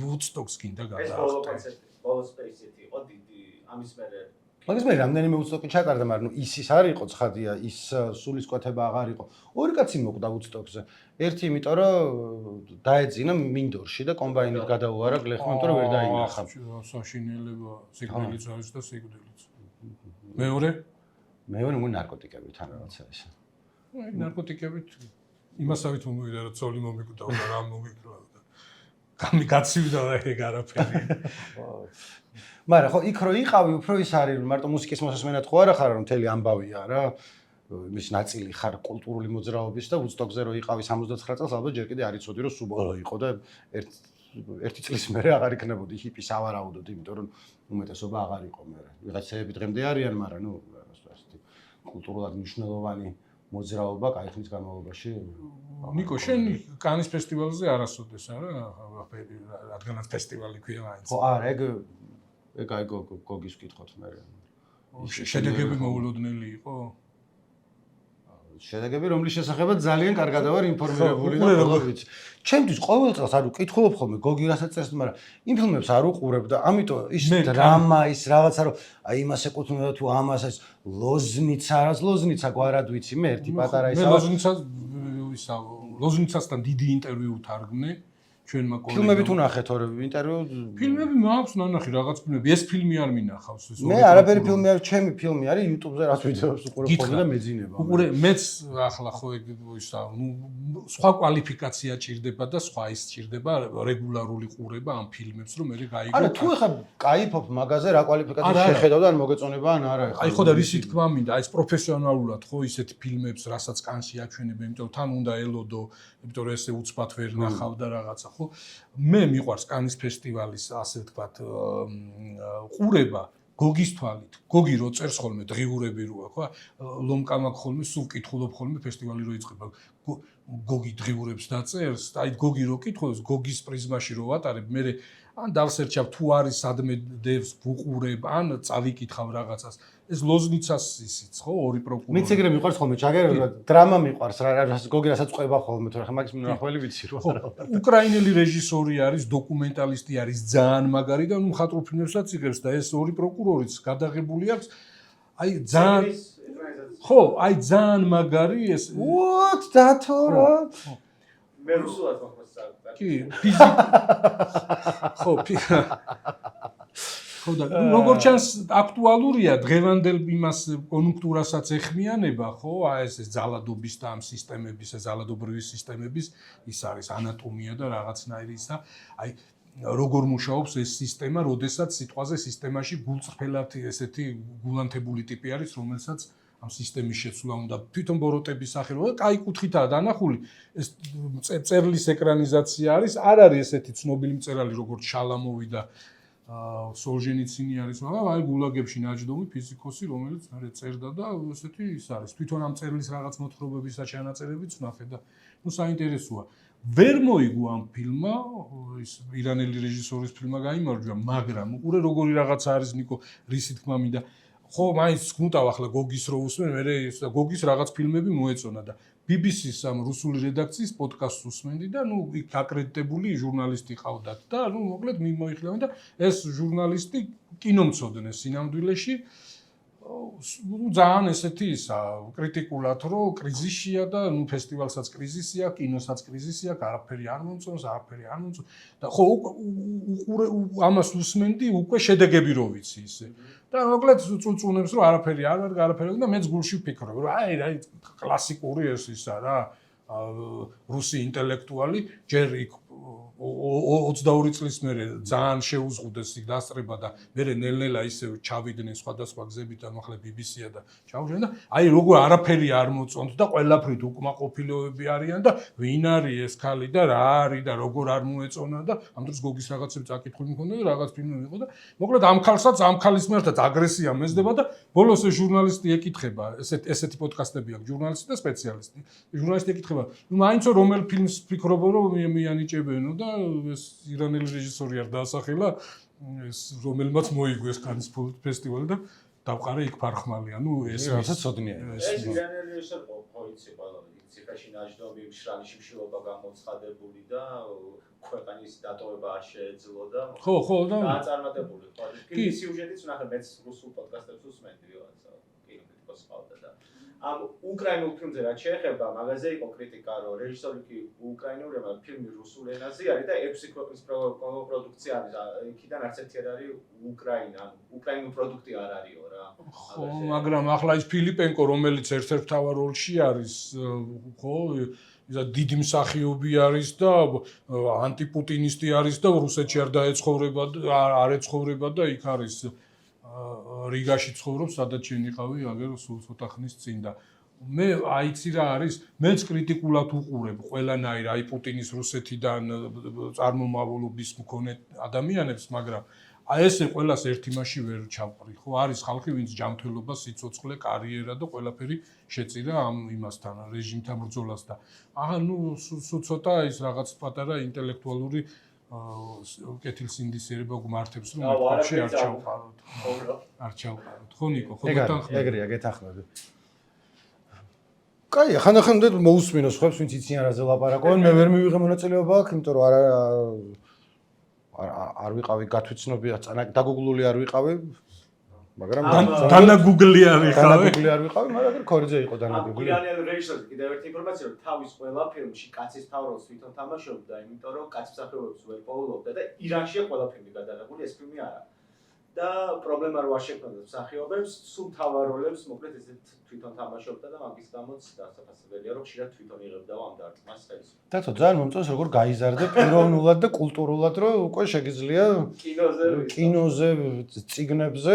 ვუდსტოკს გინდა ეს გადაახტე. ბოლო კონცერტი, ბოლო სპეისეთი იყო დიდი, ამის მერე მაგის მე რამდენიმე ვუდსტოკი ჩატარდა, მაგრამ ნუ ის არ იყო ცხადია, ის სულისკვეთება აღარ იყო. ორი კაცი მოკვდა ვუდსტოკზე. ერთი იმიტომ რომ დაეძინა მინდორში და კომბაინით გადაუარა გლეხმა, იმიტომ რომ ვერ დაინახა. საშინელება, სიკვდილიც არის და სიკვდილიც. მეორე? მეორე მგონი ნარკოტიკებით ან რაღაცა ის. აი ნარკოტიკებით იმასავით მომივიდა რომ ცოლი მომიკვდა და რა მომიკვდა და გამიგაცივდა და ეგ არაფერი. მაგრამ ხო იქ რო იყავი უფრო ის არის მარტო მუსიკის მოსასმენად ხო არა ხარ რომ მთელი ამბავია რა მის ნაწილი ხარ კულტურული მოძრაობის და ვუდსტოკზე რო იყავი 79 წელს ალბათ ჯერ კიდე არ იცოდი რომ სუბოლო იყო და ერთი წლის მერე აღარ იქნებოდი ჰიპი სავარაუდოდ იმიტომ რომ უმეტესობა აღარ იყო მერე ვიღაცები დღემდე არიან მაგრამ ნუ ასეთი კულტურულად მნიშვნელოვანი მოძრაობა კაი ხნის განმავლობაში ნიკო შენ კანის ფესტივალზე არასოდეს არა რადგანაც ფესტივალი ქვია მაინც ხო არა ეგ აი გოგის ვკითხოთ მე შედეგები მოულოდნელი იყო შედეგები რომლის შესახებაც ძალიან კარგად ვარ ინფორმირებული და բոլო ვიცი. ჩემთვის ყოველ წელს არ ვკითხულობ ხოლმე გოგი რასაც წერს, მაგრამ იმ ფილმებს არ უყურებ და ამიტომ ის დრამა ის რაღაცა რომ აი იმას ეკუთვნება თუ ამას ეს ლოზნიცა გვარად ვიცი მე ერთი პატარა ისა ლოზნიცასთან დიდი ინტერვიუ თარგმნე ჩვენმა კოლეგამ. ფილმები თუ ნახეთ ორ ინტერვიუ? ფილმები მაქვს ნანახი რაღაც ფილმები. ეს ფილმი არ მინახავს ეს. მე არაფერი ფილმი არ, ჩემი ფილმი არის YouTube-ზე რაც ვიდეოებს უყურებ ხოლმე და მეძინება. უყურე, მეც ახლა ხო ეგ ისა, ნუ სხვა კვალიფიკაცია ჭირდება და სხვა ის ჭირდება რეგულარული ყურება ამ ფილმებს, რომ მე გაიგო. არა, თუ ეხა кайფობ მაგაზე რა კვალიფიკაცია შეხედავ და ან მოგეწონება ან არა ეხა. აი ხო და რისი თქმა მინდა, აი ეს პროფესიონალურად ხო ისეთი ფილმებს, რასაც კანში აჩვენებენ, იმიტომ რომ თან უნდა ელოდო, იმიტომ რომ ესე უცბად ვერ ნახავ და რაღაცა ხო. მე მიყვარს კანის ფესტივალის ასე ვთქვათ ყურება გოგის თვალით. გოგი რო წერს ხოლმე დღიურები როა ხო? ლომკამაკ ხოლმე სულ კითხულობ ხოლმე ფესტივალი რო იწყება. გოგი დღიურებს დაწერს, აი გოგი რო კითხულობს, გოგის პრიზმაში რო ვატარებ, მე ან დავსერჩავ თუ არის სადმე დევს ვუყურებ, ან წავიკითხავ რაღაცას. ეს ლოზნიცას ისიც ხო, ორი პროკურორი. მეც ეგრე მიყვარს ხოლმე, ჩაგერე დრამა მიყვარს, რა გოგი რასაც ყვება ხოლმე, თუ ხა მაგის მნახველი ვიცი რო არა. უკრაინელი რეჟისორი არის, დოკუმენტალისტი არის, ძალიან მაგარი და ნუ მხატვრულ ფილმებსაც იღებს და ეს ორი პროკურორიც გადაღებული აქვს. აი ძალიან ხო, აი ძალიან მაგარი ეს. უთ დათო რა. მე რუსულად მოხდეს საერთოდ. კი, ფიზიკა. ხო, ხო და როგორც ჩანს აქტუალურია დღევანდელ იმას კონjunქტურასაც ეხმიანება, ხო, აი ეს ძალადობის და ამ სისტემების, ძალადობრივი სისტემების ის არის ანატომია და რაღაცნაირი ისა, აი როგორ მუშაობს ეს სისტემა, როდესაც სიტყვაზე სისტემაში გულწრფელად ესეთი გულანთებული ტიპი არის, რომელსაც ამ სისტემის შეცვლა უნდა თვითონ ბოროტების სახელով, კაი კუთხითაა დანახული, ეს წერლის ეკრანიზაცია არის, არ არის ესეთი ცნობილი მწერალი როგორც შალამოვი და სოლჟენიცინი არის, მაგრამ აი გულაგებში ნაჯდომი ფიზიკოსი, რომელიც მე წერდა და ესეთი ის არის. თვითონ ამ წერლის რაღაც მოთხრობებისა ჩანაწერებიც ვნახე და ნუ საინტერესოა. ვერ მოიგო ამ ფილმმა, ის ირანელი რეჟისორის ფილმმა გაიმარჯვა, მაგრამ უყურე როგორი რაღაც არის ნიკო, რისი თქმა მინდა. ხო, მაინც გმუტავ ახლა გოგის რო უსმენ, მე გოგის რაღაც ფილმები მოეწონა და BBC-ს ამ რუსული რედაქციის პოდკასტს უსმენდი და ნუ იქ აკრედიტებული ჟურნალისტი ყავდათ და ნუ მოკლედ მიმოიხილავენ და ეს ჟურნალისტი კინომცოდნე სინამდვილეში ძალიან ესეთი ისა კრიტიკულად რომ კრიზისია და ნუ ფესტივალსაც კრიზისია, კინოსაც კრიზისია, არაფერი არ მომწონს და ხო უყურე ამას უსმენდი უკვე შედეგები რო ვიცი ისე და მოკლედ წუწუნებს რომ არაფერი არ არის და მეც გულში ვფიქრობ რომ აი კლასიკური ეს ისა რა რუსი ინტელექტუალი ჯერ იქ 22 წლის მერე ძალიან შეუზღუდეს იქ დასწრება და მერე ნელ-ნელა ისე ჩავიდნენ სხვადასხვა გზებით და ახლა BBC-ია და ჩავშენ და აი როგორ არაფერი არ მოწონთ და ყველაფრით უკმაყოფილოები არიან და ვინ არის ეს ქალი და რა არის და როგორ არ მოეწონა და ამ დროს გოგის რაღაცები წაკითხული მქონდა და რაღაც ფილმები იყო და მოკლედ ამ ქალსაც ამ ქალის მერტაც აგრესია მეზდება და ბოლოს ეს ჟურნალისტი ეკითხება ესეთი პოდკასტები აქვს ჟურნალისტი და სპეციალისტი ჟურნალისტი ეკითხება ნუ მაინც რომელ ფილმს ფიქრობო რომ მიანიჭებენო და ეს ირანელი რეჟისორი არ დაასახელა, ეს რომელმაც მოიგო ეს კანის ფესტივალი და დავყარა იქ ფარხმალი. ანუ ეს რასაც ცოდნია. ეს ირანელი რეჟისორი ხო იცი ყველა ციხეში ნაჯდომი, მშრალი შიმშილობა გამოცხადებული და ქვეყნის დატოვება არ შეეძლო და ხო და დააწარმოებული ხო. ფილმის სიუჟეტიც ნახე მეც რუსულ პოდკასტებს ვუსმენდი ვიღაც კინოკრიტიკოსი ყავდა და ამ უკრაინულ ფილმზე რაც შეეხება, მაგაზე იყო კრიტიკა, რომ რეჟისორი კი უკრაინული, მაგრამ ფილმი რუსულ ენაზე არის და 6 ქვეყნის პროდუქცია არის. იქიდან არც ერთი არ არის უკრაინა, უკრაინული პროდუქტი არ არისო რა. ხო, მაგრამ ახლა ის ფილიპენკო, რომელიც ერთ-ერთ მთავარ როლში არის, ხო, ისა დიდი მსახიობი არის და ანტიპუტინისტი არის და რუსეთში არ დაეცხოვრება, არ ეცხოვრება და იქ არის რიგაში ცხოვრობს, სადაც შენიყავი, აგერ სულ ცოტა ხნის წინ და მე აიცი რა არის, მეც კრიტიკულად უყურებ ყველანაირ აი პუტინის რუსეთიდან წარმომავლობის მქონე ადამიანებს, მაგრამ აი ესე ყველას ერთ იმაში ვერ ჩავყრი, ხო, არის ხალხი, ვინც ჯანმრთელობა, სიცოცხლე, კარიერა და ყველაფერი შეწირა ამ იმასთან, რეჟიმთან ბრძოლას და ახლა ნუ სულ ცოტა ის რაღაც პატარა ინტელექტუალური კეთილსინდისიერება გმართებს, რომ ვაფშე არ ჩავყაროთ. არ ჩავყაროთ. ხო ნიკო, ხო გეთანხმები. ეგრეა, გეთანხმები. კაი, ხანდახან უნდა მოусმინოს ხებს, ვინც იციან რაზე ლაპარაკობენ. მე ვერ მივიღე მონაწილეობა აქ, იმიტომ რომ არ ვიყავი გათვითცნობი, დაგუგლული არ ვიყავი. მაგრამ დანაგუგლი არ ვიყავი. დანაგუგლი არ ვიყავი, მაგრამ ქორიძე იყო დანაგუგლი. ირანელი რეჟისორი კიდევ ერთი ინფორმაცია, რომ თავის ყველა ფილმში კაცის თავროლს თვითონ თამაშობდა, იმიტომ რომ კაცმსახიობებს ვერ პოულობდა და ირანშია ყველა ფილმი გადაღებული, ეს ფილმი არა. და პრობლემა რო არ შექმნოდა მსახიობებს, სულ მთავარ როლებს მოკლედ ესეთ თვითონ თამაშობდა და მაგის გამოც დასაფასებელია, რომ ხშირად თვითონ იღებდა ამ დარტყმას ხელისუფლებას. დათო ძალიან მომწონს როგორ გაიზარდე პიროვნულად და კულტურულად, რომ უკვე შეგიძლია კინოზე, წიგნებზე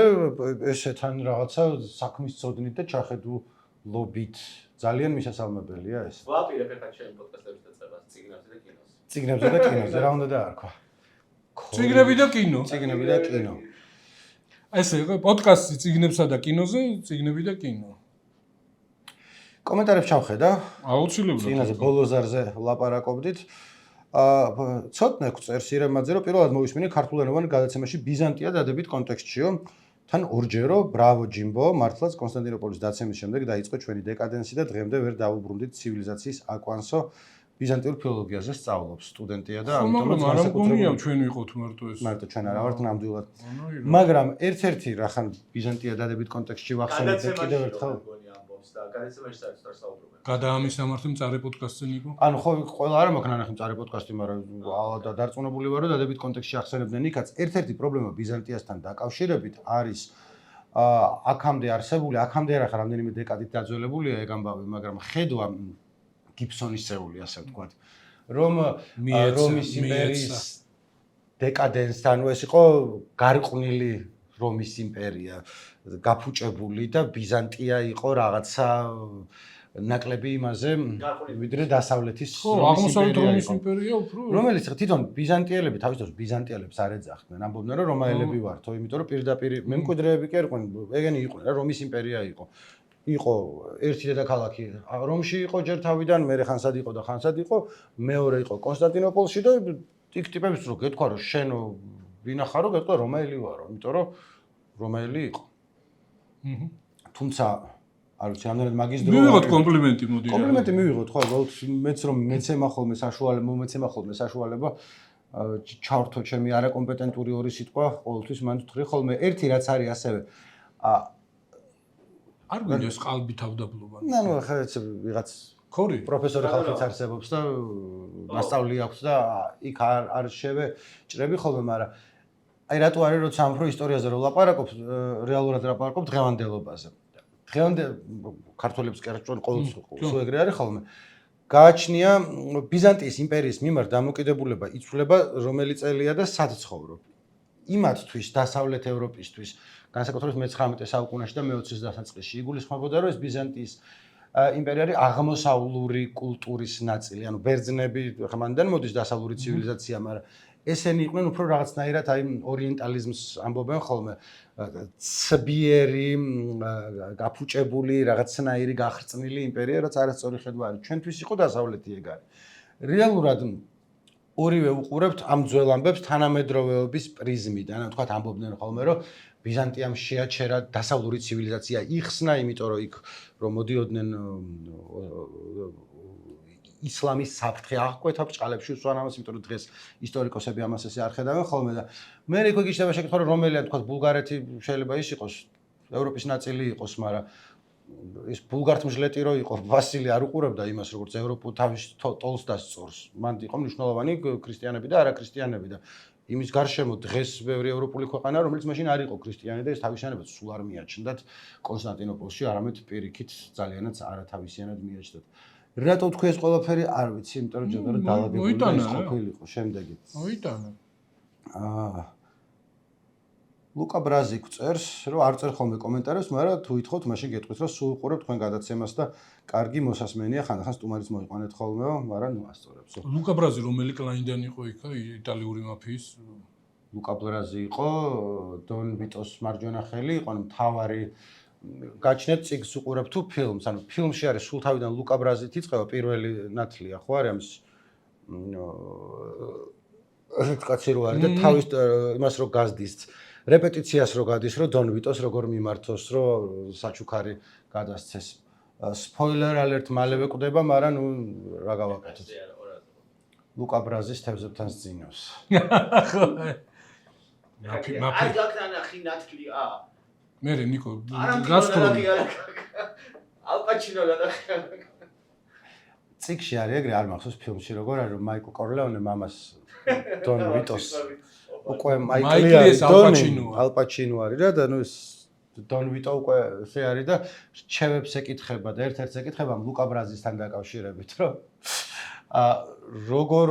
ესეთან რაღაცა საქმის წოდნით და ჩახედულობით ძალიან მისასალმებელია ეს. ვაპირებ ახლა ჩემი პოდკასტების დაწყებას წიგნებზე და კინოზე. წიგნებზე და კინოზე რა უნდა დაარქვა? წიგნები და კინო. წიგნები და კინო. ესე იყო პოდკასტი წიგნებსა და კინოზე, წიგნები და კინო. კომენტარებს ჩავხედა. აუცილებლად. წინაზე ბოლოზარზე ლაპარაკობდით. ცოტნე წერს ირემაძე, რომ პირველად მოვისმინე ქართულენოვან გადაცემაში ბიზანტია დადებით კონტექსტშიო. თან ორჯერო, ბრავო ჯიმბო, მართლაც კონსტანტინოპოლის დაცემის შემდეგ დაიწყო ჩვენი დეკადენსი და დღემდე ვერ დაუბრუნდით ცივილიზაციის აკვანსო. ბიზანტიურ ფილოლოგიაზე სწავლობს სტუდენტია და ამიტომ განსაკუთრებით ჩვენ ვიყოთ მარტო ეს. მარტო ჩვენ არა ვართ ნამდვილად. მაგრამ ერთ-ერთი რახან ბიზანტია დადებით კონტექსტში ვახსენეთ და კიდევ ერთხელ და გადაცემაში საერთოდ საუბრობენ. გადაამისამართე მწარე პოდკასტზე ნიკო? ანუ ხო ყველა არ მაქვს ნანახი მწარე პოდკასტი, მაგრამ და დარწმუნებული ვარ, რომ დადებით კონტექსტში ახსენებდნენ იქაც. ერთ-ერთი პრობლემა ბიზანტიასთან დაკავშირებით არის აქამდე არსებული, აქამდე არა ხარ რამდენიმე დეკადით დაძველებულია ეგ ამბავი, მაგრამ ხედვა გიბსონის წეული, ასე ვთქვათ, რომ რომის იმპერიის დეკადენსთან, ანუ ეს იყო გარყვნილი რომის იმპერია, გაფუჭებული და ბიზანტია იყო რაღაცა ნაკლები იმაზე, ვიდრე დასავლეთის რომის იმპერია უფრო, რომელიც თვითონ ბიზანტიელები თავის დროს ბიზანტიელებს არ ეძახდნენ, ამბობდნენ რომ რომაელები ვართო, იმიტომ რომ პირდაპირ მემკვიდრეები კი არიყვნენ, ეგენი იყვნენ რა, რომის იმპერია იყო. იყო ერთი დედაქალაქი რომში იყო ჯერ თავიდან, მერე ხანსად იყო და ხანსად იყო, მეორე იყო კონსტანტინოპოლში და იქ ტიპებს რო გეთქვა რომ შენ ვინახარო, გეტყვა რომაელი ვარო, იმიტომ რომ რომაელი იყო. თუმცა არ ვიცი, რამდენად მაგის დრო მივიღოთ კომპლიმენტი მოდი. კომპლიმენტი მივიღოთ, ხო, მეც რომ მეცემა ხოლმე საშუალება ჩავრთო ჩემი არაკომპეტენტური ორი სიტყვა, ყოველთვის მან ვთქვი ხოლმე ერთი რაც არის ასევე არ გვინდეს ყალბი თავდაბლობა. ნუ ხა ეს ვიღაც ქორი პროფესორი ხალხიც არსებობს და მასწავლი აქვს და იქ არ შევეჭრები ხოლმე, მაგრამ აი რატო არის როცა ამ პრო ისტორიაზე რო ლაპარაკობ, რეალურად ლაპარაკობ დღევანდელობაზე. ქართველებს კი არ ჩვენ ყოველთვის სულ ეგრე არის ხოლმე. გააჩნია ბიზანტიის იმპერიის მიმართ დამოკიდებულება იცვლება რომელი წელია და სად ცხოვრობ. იმათთვის დასავლეთ ევროპისთვის განსაკუთრებით მე-19 საუკუნეში და მე-20-ის დასაწყისში იგულისხმებოდა რომ ეს ბიზანტიის იმპერია არის აღმოსავლური კულტურის ნაწილი, ანუ ბერძნები ხმანდან მოდის დასავლური ცივილიზაცია, მაგრამ ესენი იყვნენ უფრო რაღაცნაირად აი ორიენტალიზმს ამბობენ ხოლმე, ცბიერი, გაფუჭებული, რაღაცნაირი გახრწნილი იმპერია, რაც არასწორი ხედვა არის. ჩვენთვის იყო დასავლეთი ეგ არის. რეალურად ორივე უყურებთ ამ ძველ ამბებს თანამედროვეობის პრიზმიდან. თქვათ ამბობდნენ ხოლმე, რომ ბიზანტიამ შეაჩერა დასავლური ცივილიზაცია, იხსნა, იმიტომ რომ იქ რომ მოდიოდნენ ისლამის საფრთხე აღკვეთა ბრჭყალებში უსვან ამას, იმიტომ რომ დღეს ისტორიკოსები ამას ესე არ ხედავენ ხოლმე და მე იქ გიჩნდება შეკითხვა რომ რომელია თქვათ ბულგარეთი შეიძლება ის იყოს ევროპის ნაწილი იყოს, მაგრამ ის ბულგართმჟლეტი რო იყო, ვასილი არ უყურებდა იმას, როგორც ევროპულ თავის ტოლსტას წორს. მან იყო მნიშვნელოვანი ქრისტიანები და არაქრისტიანები და იმის გარშემო დღეს ბევრი ევროპული ქვეყანა, რომელიც მაშინ არ იყო ქრისტიანი და ეს თავისიანებაც სულ არ მიაჩნდათ კონსტანტინოპოლში, არამედ პირიქით ძალიანაც არათავისიანად მიაჩნდათ. რატო თქვი ეს ყველაფერი არ ვიცი, იმიტომ რომ ჯერ დაალაგებული ის ყოფილიყო შემდეგი. მოიტანა. ლუკა ბრაზიკ წერს, რომ არ წერ ხოლმე კომენტარებს, მაგრამ თუ ითხოვთ, მაშინ გეტყვით, რომ სულ უყურებთ თქვენ გადაცემას და კარგი მოსასმენია, ხანდახან სტუმარიც მოიყვანეთ ხოლმეო, მაგრამ ნუ ასწორებს. ლუკა ბრაზი რომელი კლაინიდან იყო იქა იტალიური მაფიის? ლუკა ბრაზი იყო დონ ვიტოს მარჯვენა ხელი, იყო მთავარი გაჩნეთ წიგნს უყურებთ თუ ფილმს, ანუ ფილმში არის სულ თავიდან ლუკა ბრაზით იწყება პირველი ნათლია, ხო არის ამის კაცი რო არის და თავის იმას რო გაზდის რეპეტიციას რო გადის, რომ დონ ვიტოს როგორ მიმართოს, რომ საჩუქარი გადასცეს. სპოილერ ალერტ მალევე კვდება, მაგრამ ნუ რა გავაკეთოთ. ლუკა ბრაზის თევზებთან სძინავს. მაფი. აგაკნახი ნათლი მე ნიკო გასწრებული. ალპაჩინო გადახი. წიგნში არის ეგრე, არ მახსოვს ფილმში როგორ არის, რომ მაიკლ კორლეონე მამას დონ ვიტოს უკვე მაიკლი არის ალპაჩინო არის რა და ნუ ეს დონ ვიტო უკვე ესე არის და რჩევებს ეკითხება და ერთ-ერთს ეკითხება ლუკა ბრაზისთან დაკავშირებით რომ როგორ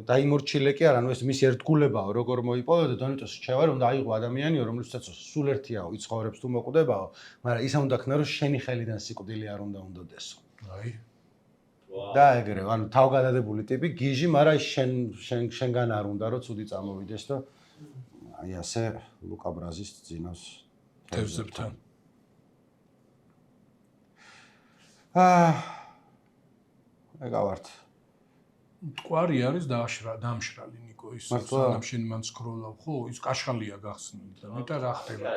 დაიმორჩილე კი არა, ნუ ეს მისი ერთგულებაა, როგორ მოიპოვა და დონ ვიტოს რჩევა რომ დაიღო ადამიანიო, რომელსაც სულ ერთიაო, იცხოვრებს თუ მოკვდებაო, მაგრამ ისა უნდა ქნა რომ შენი ხელიდან სიკვდილი არ უნდა უნდოდესო. აი და ეგრე, ანუ თავგადადებული ტიპი გიჟი, მაგრამ შენგან არ უნდა რომ ცუდი წამოვიდეს და აი ასე ლუკა ბრაზის ძინავს თევზებთან. ეგავართ. მტკვარი არის დამშრალი ნიკო ის სანამ შენ მან სკროლავ, ხო, ის კაშხალია გახსნილი და მეტად რა ხდება.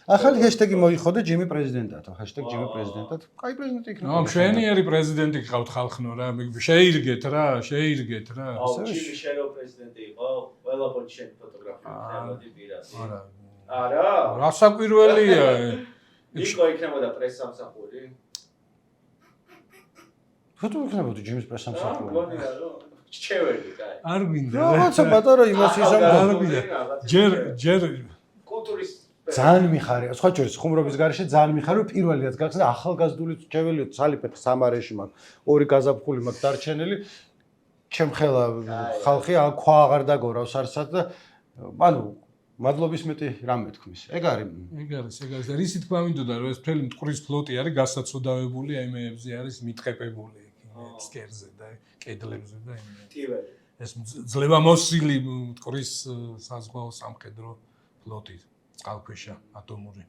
ახალი ჰეშტეგი მოიხოდე ჯიმი პრეზიდენტად, ჰეშტეგი ჯიმი პრეზიდენტად. კაი პრეზიდენტი იქნება. მშვენიერი პრეზიდენტი გყავთ ხალხნო რა, შეირგეთ რა. ჯიმი შერო პრეზიდენტი იყო, ყველა პონჩენ ფოტოგრაფია ხდებოდი პირას. არა. რასაკვირველია. ნიკო იქნებოდა პრესსამსახური. თუ იქნებოდა ჯიმის პრესსამსახური. გონია რომ ჩეველი, კაი. არ მინდა. რაღაცა პატარა იმას იზამდა. ჯერ კულტურის ძალიან მიხარია, სხვა შორის ხუმრობის გარეშე ძალიან მიხარია, რომ პირველი რაც გახსნა ახალგაზრდული ჩეველი სალიფეთ სამარეში მაქვს, ორი გაზაფხული მაქვს დარჩენილი. ჩემხელა ხალხი ქვა აღარ დაგორავს არსად და ანუ მადლობის მეტი რამე თქვის. ეგ არის და რისი თქვა მინდოდა რომ ეს მთელი მტკვრის ფლოტი არის გასაცოდავებული, აი მეებზე არის მიტყეპებული სკერზე და კედლებზე და ტიველი. ეს ძლევამოსილი მტკვრის საზღვაო სამხედრო ფლოტი. წყალქვეშა ატომური.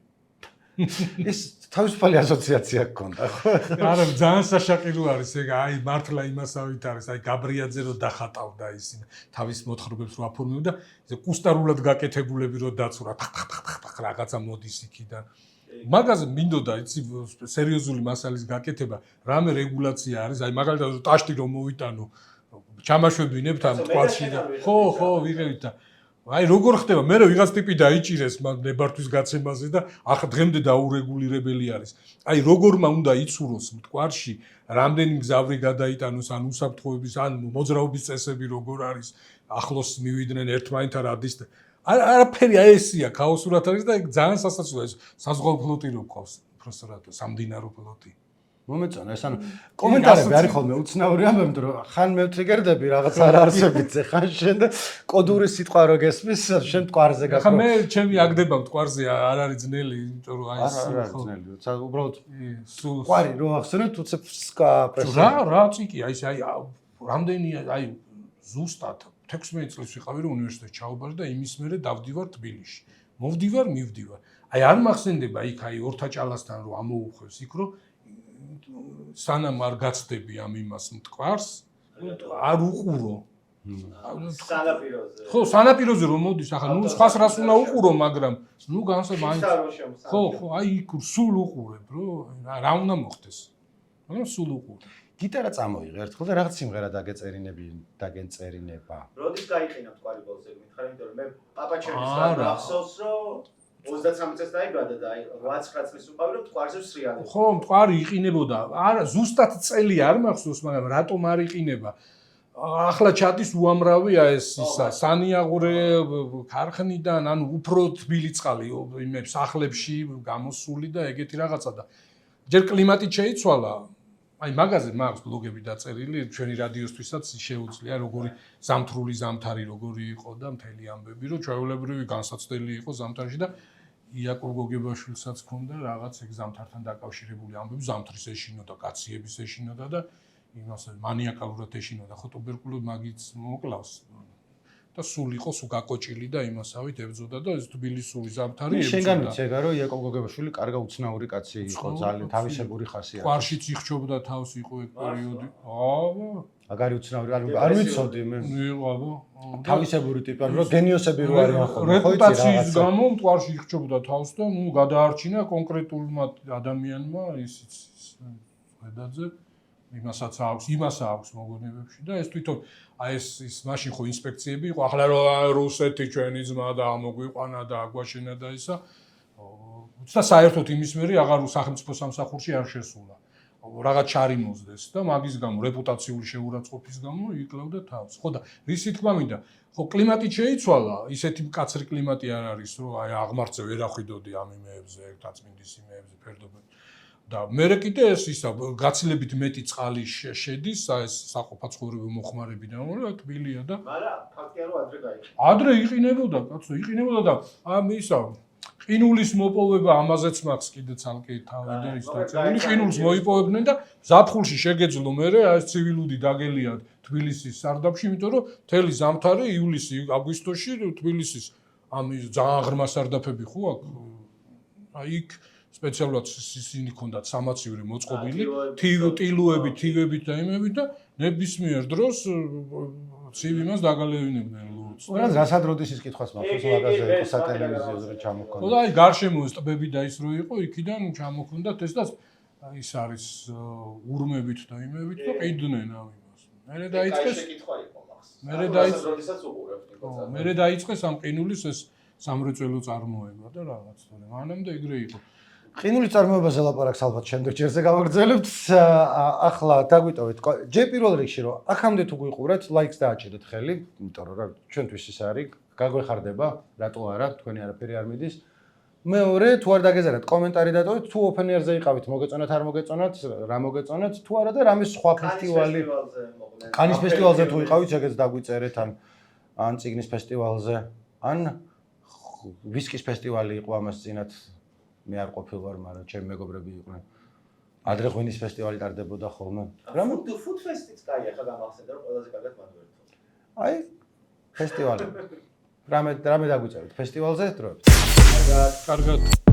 ეს თავისუფალი ასოციაცია გქონდა, ხო? არა, ძალიან საშაყირო არის ეგ, აი მართლა იმასავით არის, აი გაბრიაძე რო დახატავდა ის თავის მოთხრობებს რო აფორმებდა, ეს კუსტარულად გაკეთებულები რო დაცურა, რაღაცა მოდის იქიდან. მაგაზე მინდოდა, იცი, სერიოზული მასალის გაკეთება, რამე რეგულაცია არის, აი მაგალითად ტაშტი რომ მოვიტანო, ჩამაშვებინებთ ამ თვალში და ხო, ვიღებთ და აი როგორ ხდება, მე რა ვიღაც ტიპი დაიჭირეს ნებართვის გაცემაზე და ახლა დღემდე დაურეგულირებელი არის. აი როგორმა უნდა იცუროს მტკვარში, რამდენი მგზავრი გადაიტანოს, ან უსაფრთხოების, ან მოძრაობის წესები როგორ არის, ახლოს მივიდნენ ერთმანეთთან რადის და არაფერი აი ესია, ქაოსურად არის და ძალიან სასაცილოა ეს საზღვაო ფლოტი რო ყავს, უბრალოდ სამდინარო ფლოტი. მომეწონა ეს ანუ კომენტარები არის ხოლმე უცნაური ამბობთ რომ ხან მე ვტრიგერდები რაღაც არ არსებიც ხან შენ და კოდური სიტყვა რო გესმის შენ მტკვარზე გაქრო. ხა მე ჩემი აგდება მტკვარზე არ არის ძნელი, იმიტომ რომ აი ეს ძნელი, უბრალოდ მტკვარი რო ახსენე თუცებ სკა პრესა. რა წიკი აი რამდენი აი ზუსტად 16 წელს ვიყავი რომ უნივერსიტეტში ჩავაბარე და იმის მერე დავდივარ თბილისში. მივდივარ. აი არ მახსენდება იქ აი ორთაჭალასთან რომ ამოუხვევს იქ რომ სანამ არ გაცდები ამ იმას მტკვარს, არ უყურო. სანაპიროზე. ხო, სანაპიროზე რომ მოდის, ახლა ნუ სხვას რას უნდა უყურო, მაგრამ ნუ განსაკუთრებით ხო, აი იქ სულ უყურებ, რა უნდა მოხდეს. მაგრამ სულ უყურებ. გიტარა წამოიღე ერთხელ და რაღაც სიმღერა დაგენწერინება. როდის გაიყინა მტკვარი ბოლოს ეგ მითხარი, იმიტომ რომ მე პაპაჩემის გახსოვს, რომ 33 წელს დაიბადა და 8-9 წლის უყავი რომ მტკვარზე ვსრიალე. ხო, მტკვარი იყინებოდა. არა, ზუსტად წელი არ მახსოვს, მაგრამ რატომ არ იყინება? ახლა ჩატის უამრავია ეს ისა სანიაღურე ქარხნიდან, ანუ უფრო თბილი წყალი იმებს სახლებში გამოსული და ეგეთი რაღაცა და ჯერ კლიმატი შეიცვალა. აი მაგაზე მაქვს ბლოგები დაწერილი, ჩვენი რადიოსთვისაც შეუძლია როგორი ზამთრული ზამთარი როგორი იყო და მთელი ამბები, რომ ჩვეულებრივი განსაცდელი იყო ზამთარში და იაკობ გოგებაშვილსაც ჰქონდა რაღაც ეგ ზამთართან დაკავშირებული ამბები, ზამთრის ეშინოდა, კაციების ეშინოდა და იმას მანიაკალურად ეშინოდა, ხო ტუბერკულოზი მაგიც მოკლავს. და სულ იყო სულ გაკოჭილი და იმასავით ებძოდა და ეს თბილისური ზამთარი ებძოდა. შენგან ვიცეგა რომ იაკობ გოგებაშვილი კარგა უცნაური კაცი იყო, ძალიან თავისებური ხასიათი. ყვარშიც იხჩობდა თავს იყო ეგ პერიოდი. აგარი უცნაური, არ ვიცოდი მე. აბა. თავისებური ტიპი, რომ გენიოსები რო არიან ხოლმე, ხო იცი რაღაცა. რეპუტაციის გამო ყვარში იხჩობდა თავს და ნუ გადაარჩინა კონკრეტულმა ადამიანმა ისიც ხედაძე იმასაც აქვს მოგონებებში და ეს თვითონ აი ეს მაშინ ხო ინსპექციები იყო ახლა რუსეთი ჩვენი ძმა და ამოგვიყვანა და აგვაშენა და ისა და საერთოდ იმის მერე აღარ სახელმწიფო სამსახურში არ შესულა რაღაც ჩარიმოზდეს და მაგის გამო რეპუტაციული შეურაცხყოფის გამო იკლავდა თავს ხო და რისი თქმა მინდა ხო კლიმატი შეიცვალა ისეთი მკაცრი კლიმატი არ არის რომ აი აღმართზე ვერ ახვიდოდი ამ იმეებზე ერთაწმინდის იმეებზე ფერდობები და მერე კიდე ეს ისა გაცილებით მეტი წყალი შედის ეს საყოფაცხოვრებო მოხმარებიდან რა თბილია და მაგრამ ფაქტია რომ ადრე გაიყინა ადრე იყინებოდა კაცო იყინებოდა და ამ ისა ყინულის მოპოვება ამაზეც მაქვს კიდე ცალკე თავი და ის დაწერილი ყინულს მოიპოვებდნენ და ზაფხულში შეგეძლო მერე აი ეს ცივილუდი დაგელია თბილისის სარდაფში იმიტომ რომ მთელი ზამთარი ივლისი აგვისტოში თბილისის ამ ძალიან ღრმა სარდაფები ხო აქ აი იქ სპეციალურად ისინი ჰქონდათ სამაცივრი მოწყობილი, ტილუები, თივებით და იმებით და ნებისმიერ დროს ცივ იმას დაგალევინებდნენ ლურს. რა რასადროდის ის კითხვას მაქვს მაგაზე იყო სატელევიზიოზე ჩამოქონდა. ხო და აი გარშემო ეს ტბები და ის რო იყო, იქიდან ჩამოქონდათ ეს და ის არის ურმებით და იმებით და ყიდნენ ამ იმას. მერე დაიწყეს კითხვა იყო მაგას. მერე დაიწყეს როდესაც უყურებთ იყო. მერე დაიწყეს ამ ყინულის ეს სამრეწველო წარმოება და რაღაც თორე მანამდე ეგრე იყო. ყინულის წარმოებაზე ლაპარაკს ალბათ შემდეგ ჯერზე გავაგრძელებთ. ახლა დაგვიტოვეთ. ჯერ პირველ რიგში რომ აქამდე თუ გვიყურეთ, ლაიქს დააჭერეთ ხელი, იმიტომ რომ რა ჩვენთვის ის არის, გაგვეხარდება, რატო არა, თქვენი არაფერი არ მიდის. მეორე, თუ არ დაგეზარათ, კომენტარი დატოვეთ, თუ ოფენიერზე იყავით, მოგეწონათ, არ მოგეწონათ, რა მოგეწონათ, თუ არა და რამე სხვა ფესტივალი. კანის ფესტივალზე თუ იყავით, ეგეც დაგვიწერეთ ან წიგნის ფესტივალზე, ან ვისკის ფესტივალი იყო ამას წინათ. მე არ ყოფილვარ, მაგრამ ჩემი მეგობრები იყვნენ. ადრე ღვინის ფესტივალი ტარდებოდა ხოლმე. რამე ფუდ ფესტიც კაია, ხა გამახსენდა რომ ყველაზე კარგად მაგერეთო. აი, ფესტივალი. რამე დაგვიწერეთ ფესტივალზე დროებით. კარგად.